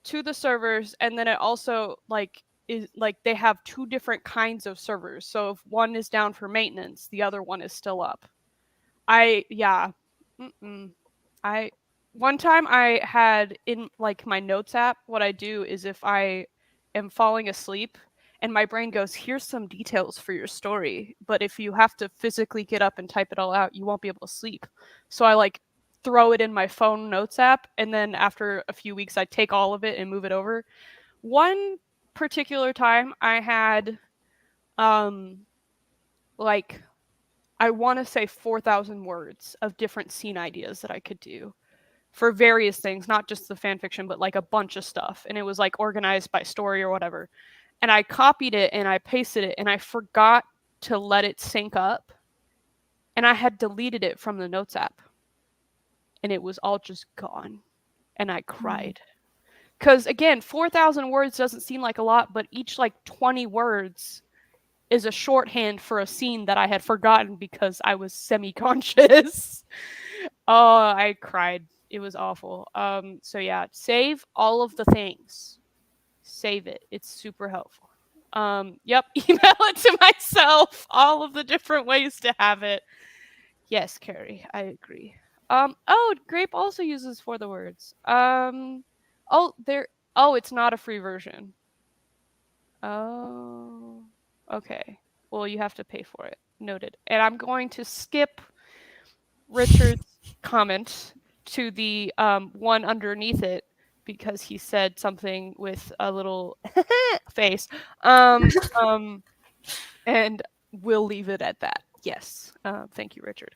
to the servers, and then it also is like they have 2 different kinds of servers. So if one is down for maintenance, the other one is still up. One time I had in like my notes app, what I do is if I am falling asleep and my brain goes, here's some details for your story, but if you have to physically get up and type it all out, you won't be able to sleep. So I like throw it in my phone notes app, and then after a few weeks I take all of it and move it over. One particular time I had like I want to say 4,000 words of different scene ideas that I could do for various things, not just the fan fiction, but like a bunch of stuff. And it was like organized by story or whatever. And I copied it and I pasted it and I forgot to let it sync up. And I had deleted it from the notes app. And it was all just gone. And I cried. Because again, 4,000 words doesn't seem like a lot, but each like 20 words is a shorthand for a scene that I had forgotten because I was semi-conscious. Oh, I cried. It was awful. So yeah, save all of the things. Save it. It's super helpful. Yep, email it to myself. All of the different ways to have it. Yes, Carrie, I agree. Oh, Grape also uses For the Words. It's not a free version. Oh, okay. Well, you have to pay for it. Noted. And I'm going to skip Richard's comment to the one underneath it because he said something with a little face. And we'll leave it at that. Yes. Thank you, Richard.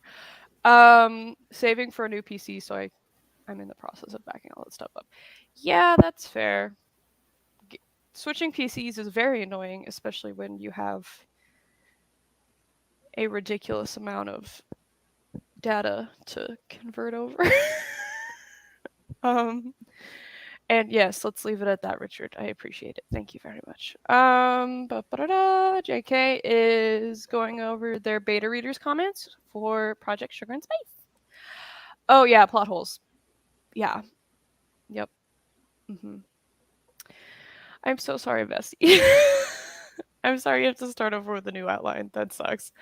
Saving for a new PC, so I'm in the process of backing all that stuff up. Yeah, that's fair. Switching PCs is very annoying, especially when you have a ridiculous amount of data to convert over. And yes, let's leave it at that, Richard. I appreciate it. Thank you very much. JK is going over their beta readers' comments for Project Sugar and Spice. Oh yeah, plot holes. Yeah. Yep. I'm so sorry, Bessie. I'm sorry you have to start over with a new outline. That sucks.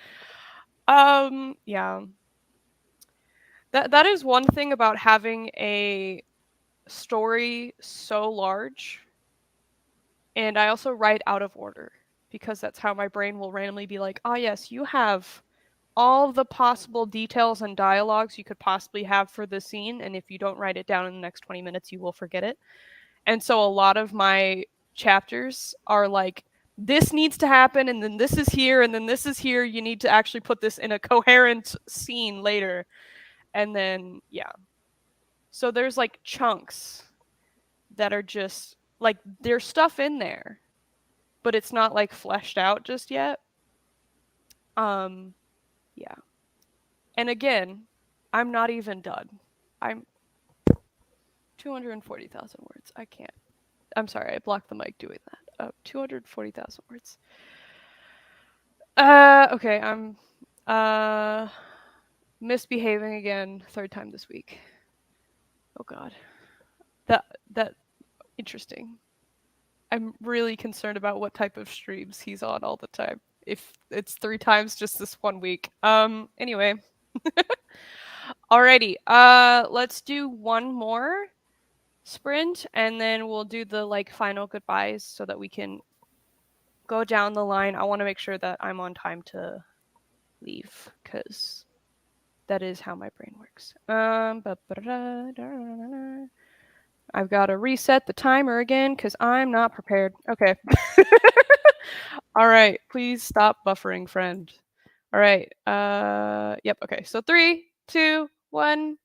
Yeah. That is one thing about having a story so large. And I also write out of order because that's how my brain will randomly be like, "Ah, yes, you have all the possible details and dialogues you could possibly have for the scene, and if you don't write it down in the next 20 minutes, you will forget it." And so a lot of my chapters are like, this needs to happen, and then this is here, and then this is here. You need to actually put this in a coherent scene later. And then, yeah. So there's like chunks that are just like, there's stuff in there, but it's not like fleshed out just yet. Yeah. And again, I'm not even done. I'm 240,000 words. I can't. I'm sorry, I blocked the mic doing that. 240,000 words. Okay, I'm misbehaving again, third time this week. Oh god. That interesting. I'm really concerned about what type of streams he's on all the time. If it's 3 times just this 1 week. Anyway. Alrighty. Let's do one more sprint and then we'll do the like final goodbyes so that we can go down the line. I want to make sure that I'm on time to leave because that is how my brain works. I've got to reset the timer again because I'm not prepared. Okay. All right. Please stop buffering, friend. All right. Yep. Okay. So 3, 2, 1.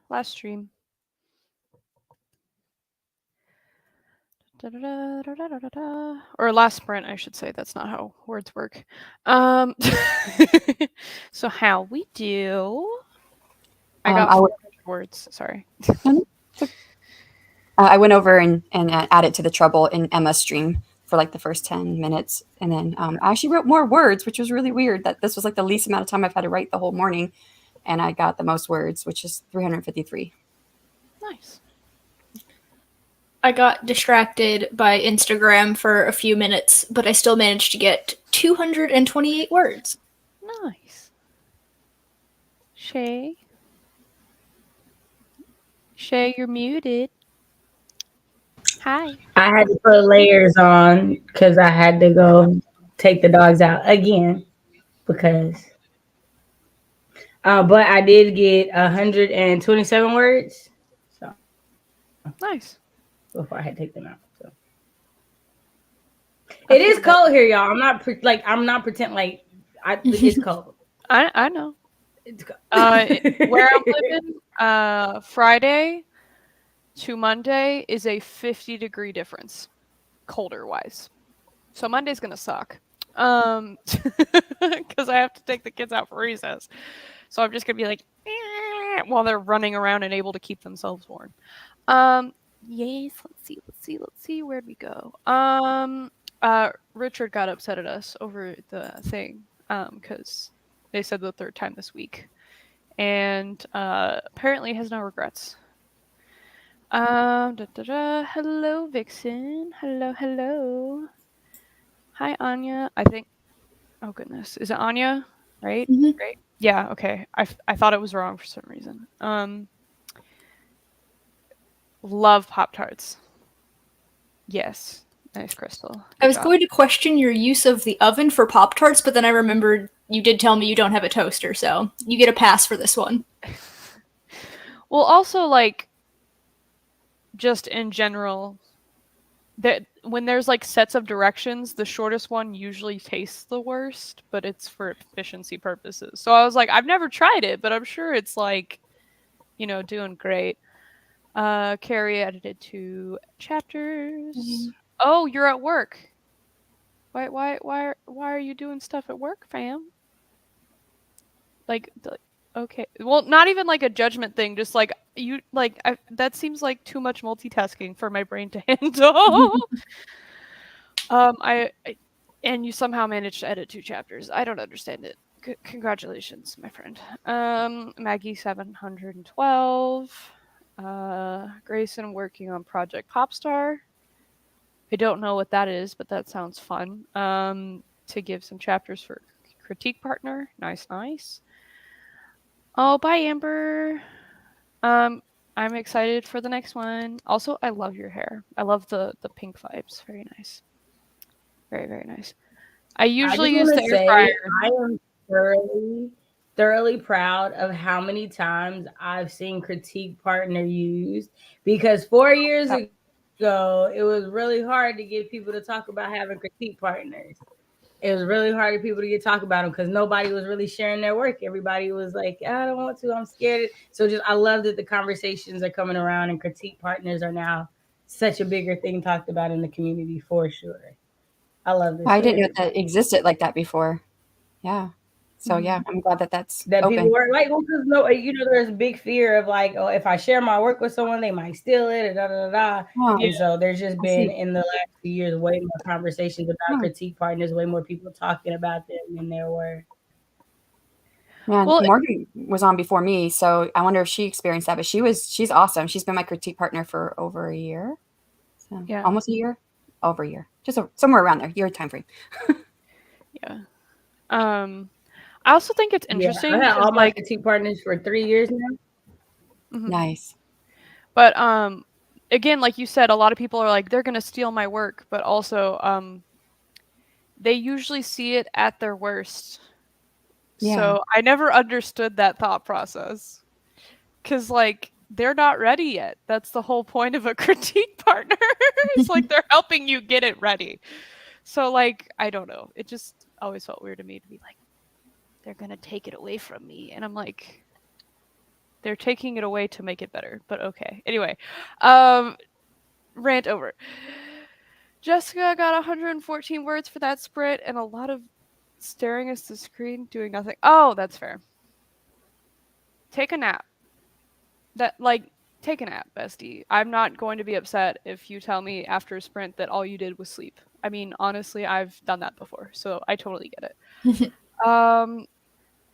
Last stream. Or last sprint, I should say. That's not how words work. So how we do? I got 400 words. Sorry. I went over and added to the trouble in Emma's stream for like the first 10 minutes. And then I actually wrote more words, which was really weird that this was like the least amount of time I've had to write the whole morning. And I got the most words, which is 353. Nice. I got distracted by Instagram for a few minutes, but I still managed to get 228 words. Nice. Shay, you're muted. Hi. I had to put layers on because I had to go take the dogs out again because. But I did get 127 words. So Nice. Before I had to take them out. So it is cold here, y'all. I'm not pretending like it's cold. I know. It's cold. Where I'm living, Friday to Monday is a 50-degree difference, colder wise. So Monday's gonna suck. Because I have to take the kids out for recess. So I'm just gonna be like while they're running around and able to keep themselves warm. Yes, let's see, where'd we go? Richard got upset at us over the thing, because they said the third time this week. And apparently has no regrets. Hello, Vixen. Hello. Hi, Anya. I think. Oh goodness, is it Anya? Right? Mm-hmm. Right. Yeah. Okay. I thought it was wrong for some reason. Love Pop-Tarts. Yes. Nice, Crystal. Good I was job. going to question your use of the oven for Pop-Tarts, but then I remembered you did tell me you don't have a toaster, so you get a pass for this one. Well, also, like, just in general, that when there's like sets of directions, the shortest one usually tastes the worst, but it's for efficiency purposes. So I was like, I've never tried it, but I'm sure it's like, doing great. Carrie edited 2 chapters. Mm-hmm. Oh, you're at work. Why are you doing stuff at work, fam? Like, okay. Well, not even like a judgment thing, just like that seems like too much multitasking for my brain to handle. And you somehow managed to edit 2 chapters. I don't understand it. Congratulations, my friend. Maggie 712. Grayson working on Project Popstar. I don't know what that is, but that sounds fun. To give some chapters for Critique Partner. Nice. Oh, bye, Amber. I'm excited for the next one. Also, I love your hair. I love the pink vibes. Very nice. Very, very nice. I usually use the air fryer. I am thoroughly proud of how many times I've seen Critique Partner used, because 4 years ago, it was really hard to get people to talk about having critique partners. It was really hard for people to talk about them because nobody was really sharing their work. Everybody was like, I don't want to, I'm scared. So I love that the conversations are coming around and critique partners are now such a bigger thing talked about in the community for sure. I love this. I didn't know that existed like that before. Yeah. So yeah, I'm glad that's open. People were like, well, because there's a big fear of like, oh, if I share my work with someone, they might steal it, and so there's just been in the last few years way more conversations about critique partners, way more people talking about them than there were. Man, Morgan was on before me, so I wonder if she experienced that. But she's awesome. She's been my critique partner for over a year, so almost a year, over a year, just somewhere around there, year time frame. Yeah. I also think it's interesting. I had all my critique partners for 3 years now. Mm-hmm. Nice. But again, like you said, a lot of people are like, they're gonna steal my work, but also they usually see it at their worst. Yeah. So I never understood that thought process. Cause like they're not ready yet. That's the whole point of a critique partner. It's like they're helping you get it ready. So like, I don't know. It just always felt weird to me to be like, they're going to take it away from me. And I'm like, they're taking it away to make it better, but okay. Anyway, rant over. Jessica got 114 words for that sprint and a lot of staring at the screen doing nothing. Oh, that's fair. Take a nap. Take a nap, bestie. I'm not going to be upset if you tell me after a sprint that all you did was sleep. I mean, honestly, I've done that before, so I totally get it.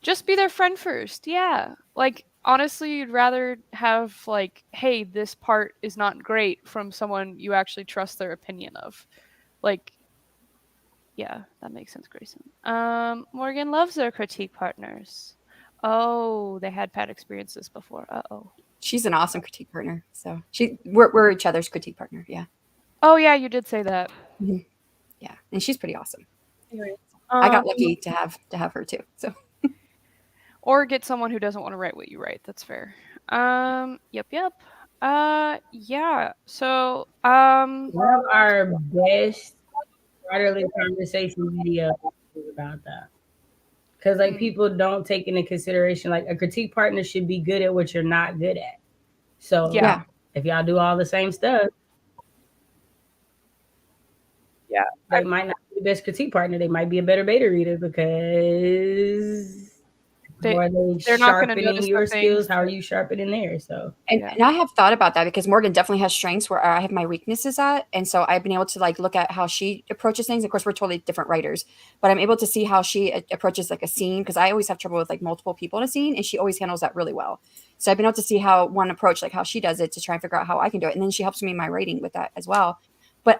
Just be their friend first. Yeah. Like, honestly, you'd rather have, like, hey, this part is not great from someone you actually trust their opinion of. Like, yeah, that makes sense, Grayson. Morgan loves their critique partners. Oh, they had bad experiences before. Uh-oh. She's an awesome critique partner. So we're each other's critique partner. Yeah. Oh, yeah, you did say that. Mm-hmm. Yeah, and she's pretty awesome. Anyway, I got lucky to have her too. So. Or get someone who doesn't want to write what you write. That's fair. Yep. Yeah. So, one of our best writerly conversation videos is about that. Because like people don't take into consideration, like a critique partner should be good at what you're not good at. So yeah, if y'all do all the same stuff, yeah, they might not be the best critique partner. They might be a better beta reader because they're not sharpening your skills. How are you sharpening theirs? So and I have thought about that because Morgan definitely has strengths where I have my weaknesses at, and so I've been able to like look at how she approaches things. Of course, we're totally different writers, but I'm able to see how she approaches like a scene because I always have trouble with like multiple people in a scene, and she always handles that really well. So I've been able to see how one approach, like how she does it, to try and figure out how I can do it, and then she helps me in my writing with that as well. But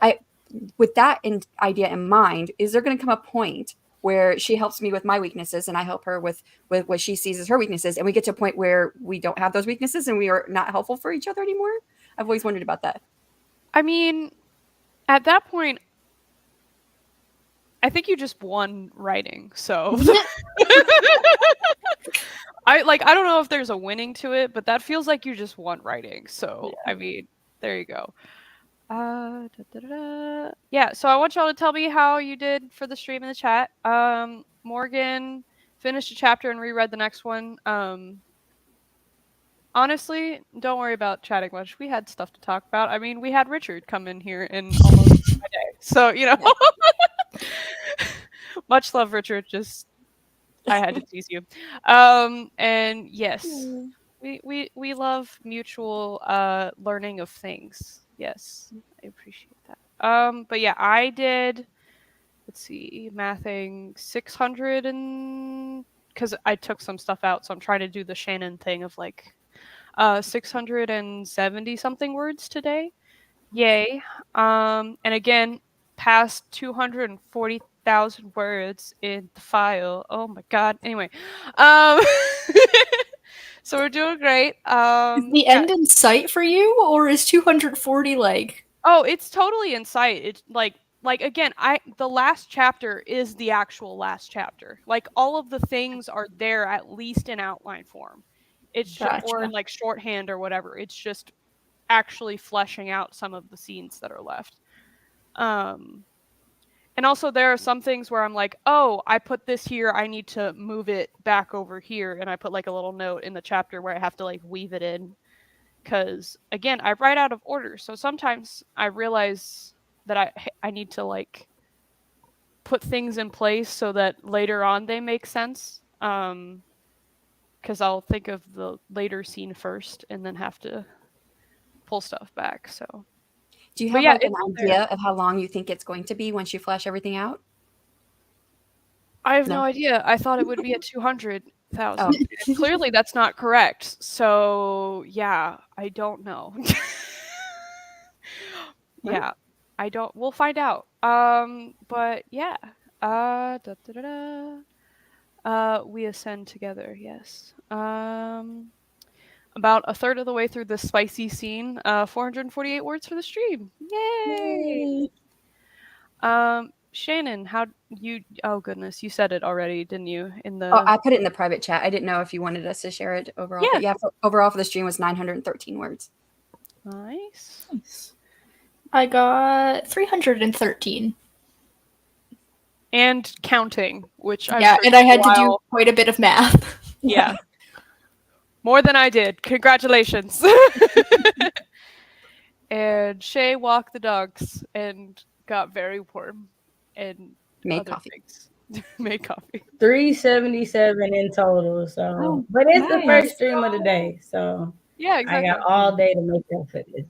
with that idea in mind, is there going to come a point where she helps me with my weaknesses and I help her with what she sees as her weaknesses, and we get to a point where we don't have those weaknesses and we are not helpful for each other anymore? I've always wondered about that. I mean, at that point, I think you just won writing. So I don't know if there's a winning to it, but that feels like you just won writing. So I mean, there you go. Yeah, so I want y'all to tell me how you did for the stream in the chat. Morgan finished a chapter and reread the next one. Honestly, don't worry about chatting much. We had stuff to talk about. I mean, we had Richard come in here in almost a day. So, you know, much love, Richard. Just, I had to tease you. And yes, we love mutual learning of things. Yes, I appreciate that. But yeah, I did, let's see, mathing 600 and, because I took some stuff out, so I'm trying to do the Shannon thing of like 670 something words today. Yay. And again, past 240,000 words in the file. Oh my god. Anyway. So we're doing great. Is the end in sight for you, or is 240 like? Oh, it's totally in sight. It's like again, the last chapter is the actual last chapter. Like all of the things are there at least in outline form. It's just, or in like shorthand or whatever. It's just actually fleshing out some of the scenes that are left. And also there are some things where I'm like, oh, I put this here, I need to move it back over here, and I put like a little note in the chapter where I have to like weave it in. Because again, I write out of order, so sometimes I realize that I need to like put things in place so that later on they make sense. Because I'll think of the later scene first and then have to pull stuff back. So, do you have like an idea of how long you think it's going to be once you flesh everything out? I have no idea. I thought it would be at 200,000. Oh. Clearly, that's not correct. So, yeah, I don't know. Yeah, I don't. We'll find out. But yeah. We ascend together. Yes. About a third of the way through the spicy scene. 448 words for the stream. Yay! Shannon, how you? Oh goodness, you said it already, didn't you? In the I put it in the private chat. I didn't know if you wanted us to share it overall. Yeah, but yeah. Overall for the stream was 913 words. Nice. I got 313. And counting, which and I had to do quite a bit of math. Yeah. More than I did. Congratulations. And Shay walked the dogs and got very warm and Made other coffee. things. Made coffee. 377 in total. So, Oh, but it's the nice. first stream of the day. So Yeah, exactly. I got all day to make up for this.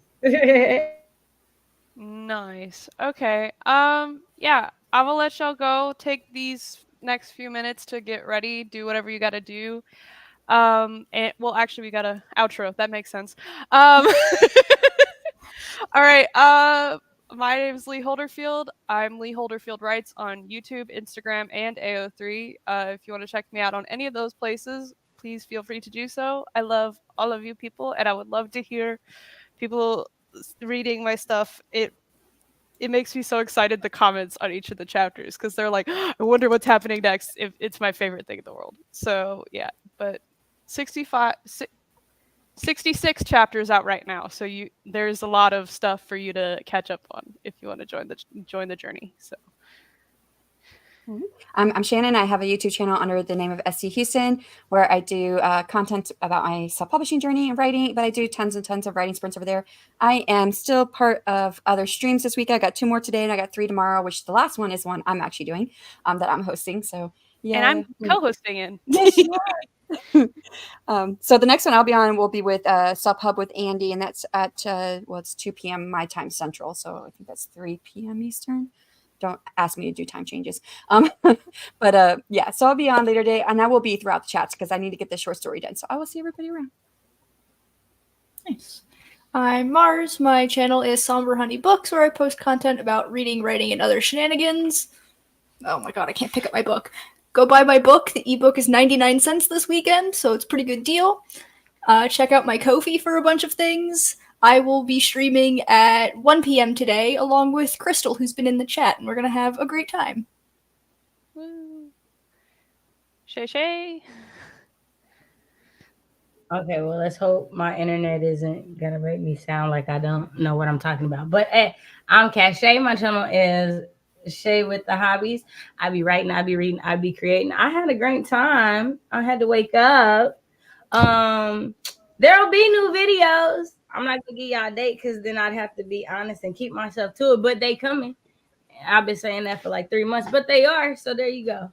Nice. Okay. Yeah, I will let y'all go. Take these next few minutes to get ready, do whatever you gotta do. And well, actually, we got a outro. That makes sense. All right. My name is Lee Holderfield. I'm Lee Holderfield Writes on YouTube, Instagram, and AO3. If you want to check me out on any of those places, please feel free to do so. I love all of you people, and I would love to hear people reading my stuff. It makes me so excited, the comments on each of the chapters, because they're like, I wonder what's happening next. If it's my favorite thing in the world. So yeah, but 66 chapters out right now, so there's a lot of stuff for you to catch up on if you want to join the journey. So I'm Shannon. I have a YouTube channel under the name of SC Houston, where I do content about my self-publishing journey and writing, but I do tons and tons of writing sprints over there. I am still part of other streams this week. I got 2 more today, and I got 3 tomorrow, which the last one is one I'm actually doing, that I'm hosting. So yeah, and I'm co-hosting in. Yes, you are. So the next one I'll be on will be with Sub Hub with Andy, and that's at it's 2 p.m. my time Central, so I think that's 3 p.m. Eastern. Don't ask me to do time changes. But yeah, so I'll be on later today, and I will be throughout the chats because I need to get this short story done. So I will see everybody around. Nice. I'm Mars. My channel is somberhoney Books, where I post content about reading, writing, and other shenanigans. Oh my god, I can't pick up my book. Go buy my book. The ebook is 99 cents this weekend, so it's a pretty good deal. Check out my Ko-fi for a bunch of things. I will be streaming at 1 p.m. today, along with Crystal, who's been in the chat, and we're going to have a great time. Woo. Shay. Okay, well, let's hope my internet isn't gonna make me sound like I don't know what I'm talking about. But I'm KaShay. My channel is Shay with the Hobbies. I be writing, I be reading, I be creating. I had a great time. I had to wake up. There'll be new videos. I'm not gonna give y'all a date because then I'd have to be honest and keep myself to it. But they coming. I've been saying that for like 3 months, but they are. So there you go.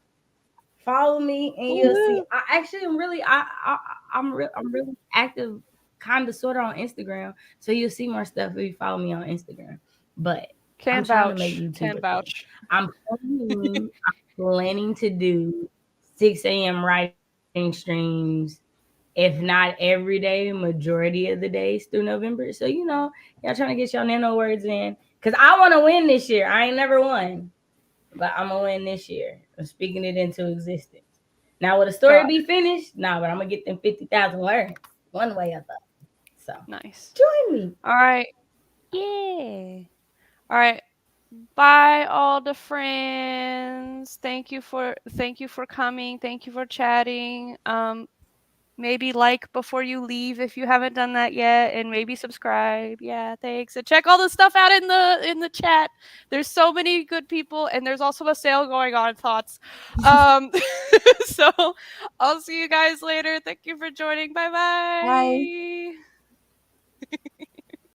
Follow me and you'll see. I actually am really I'm really active, kind of sort of on Instagram. So you'll see more stuff if you follow me on Instagram. But Can't vouch. I'm planning to do 6 a.m. writing streams, if not every day, majority of the days through November. So y'all trying to get y'all nano words in. Because I want to win this year. I ain't never won. But I'm going to win this year. I'm speaking it into existence. Now, will the story be finished? No, but I'm going to get them 50,000 words one way or the other. So, nice. Join me. All right. Yeah. All right. Bye, all the friends. Thank you for coming. Thank you for chatting. Maybe like before you leave if you haven't done that yet, and maybe subscribe. Yeah, thanks. And check all the stuff out in the chat. There's so many good people, and there's also a sale going on. Thoughts. So I'll see you guys later. Thank you for joining. Bye. Bye.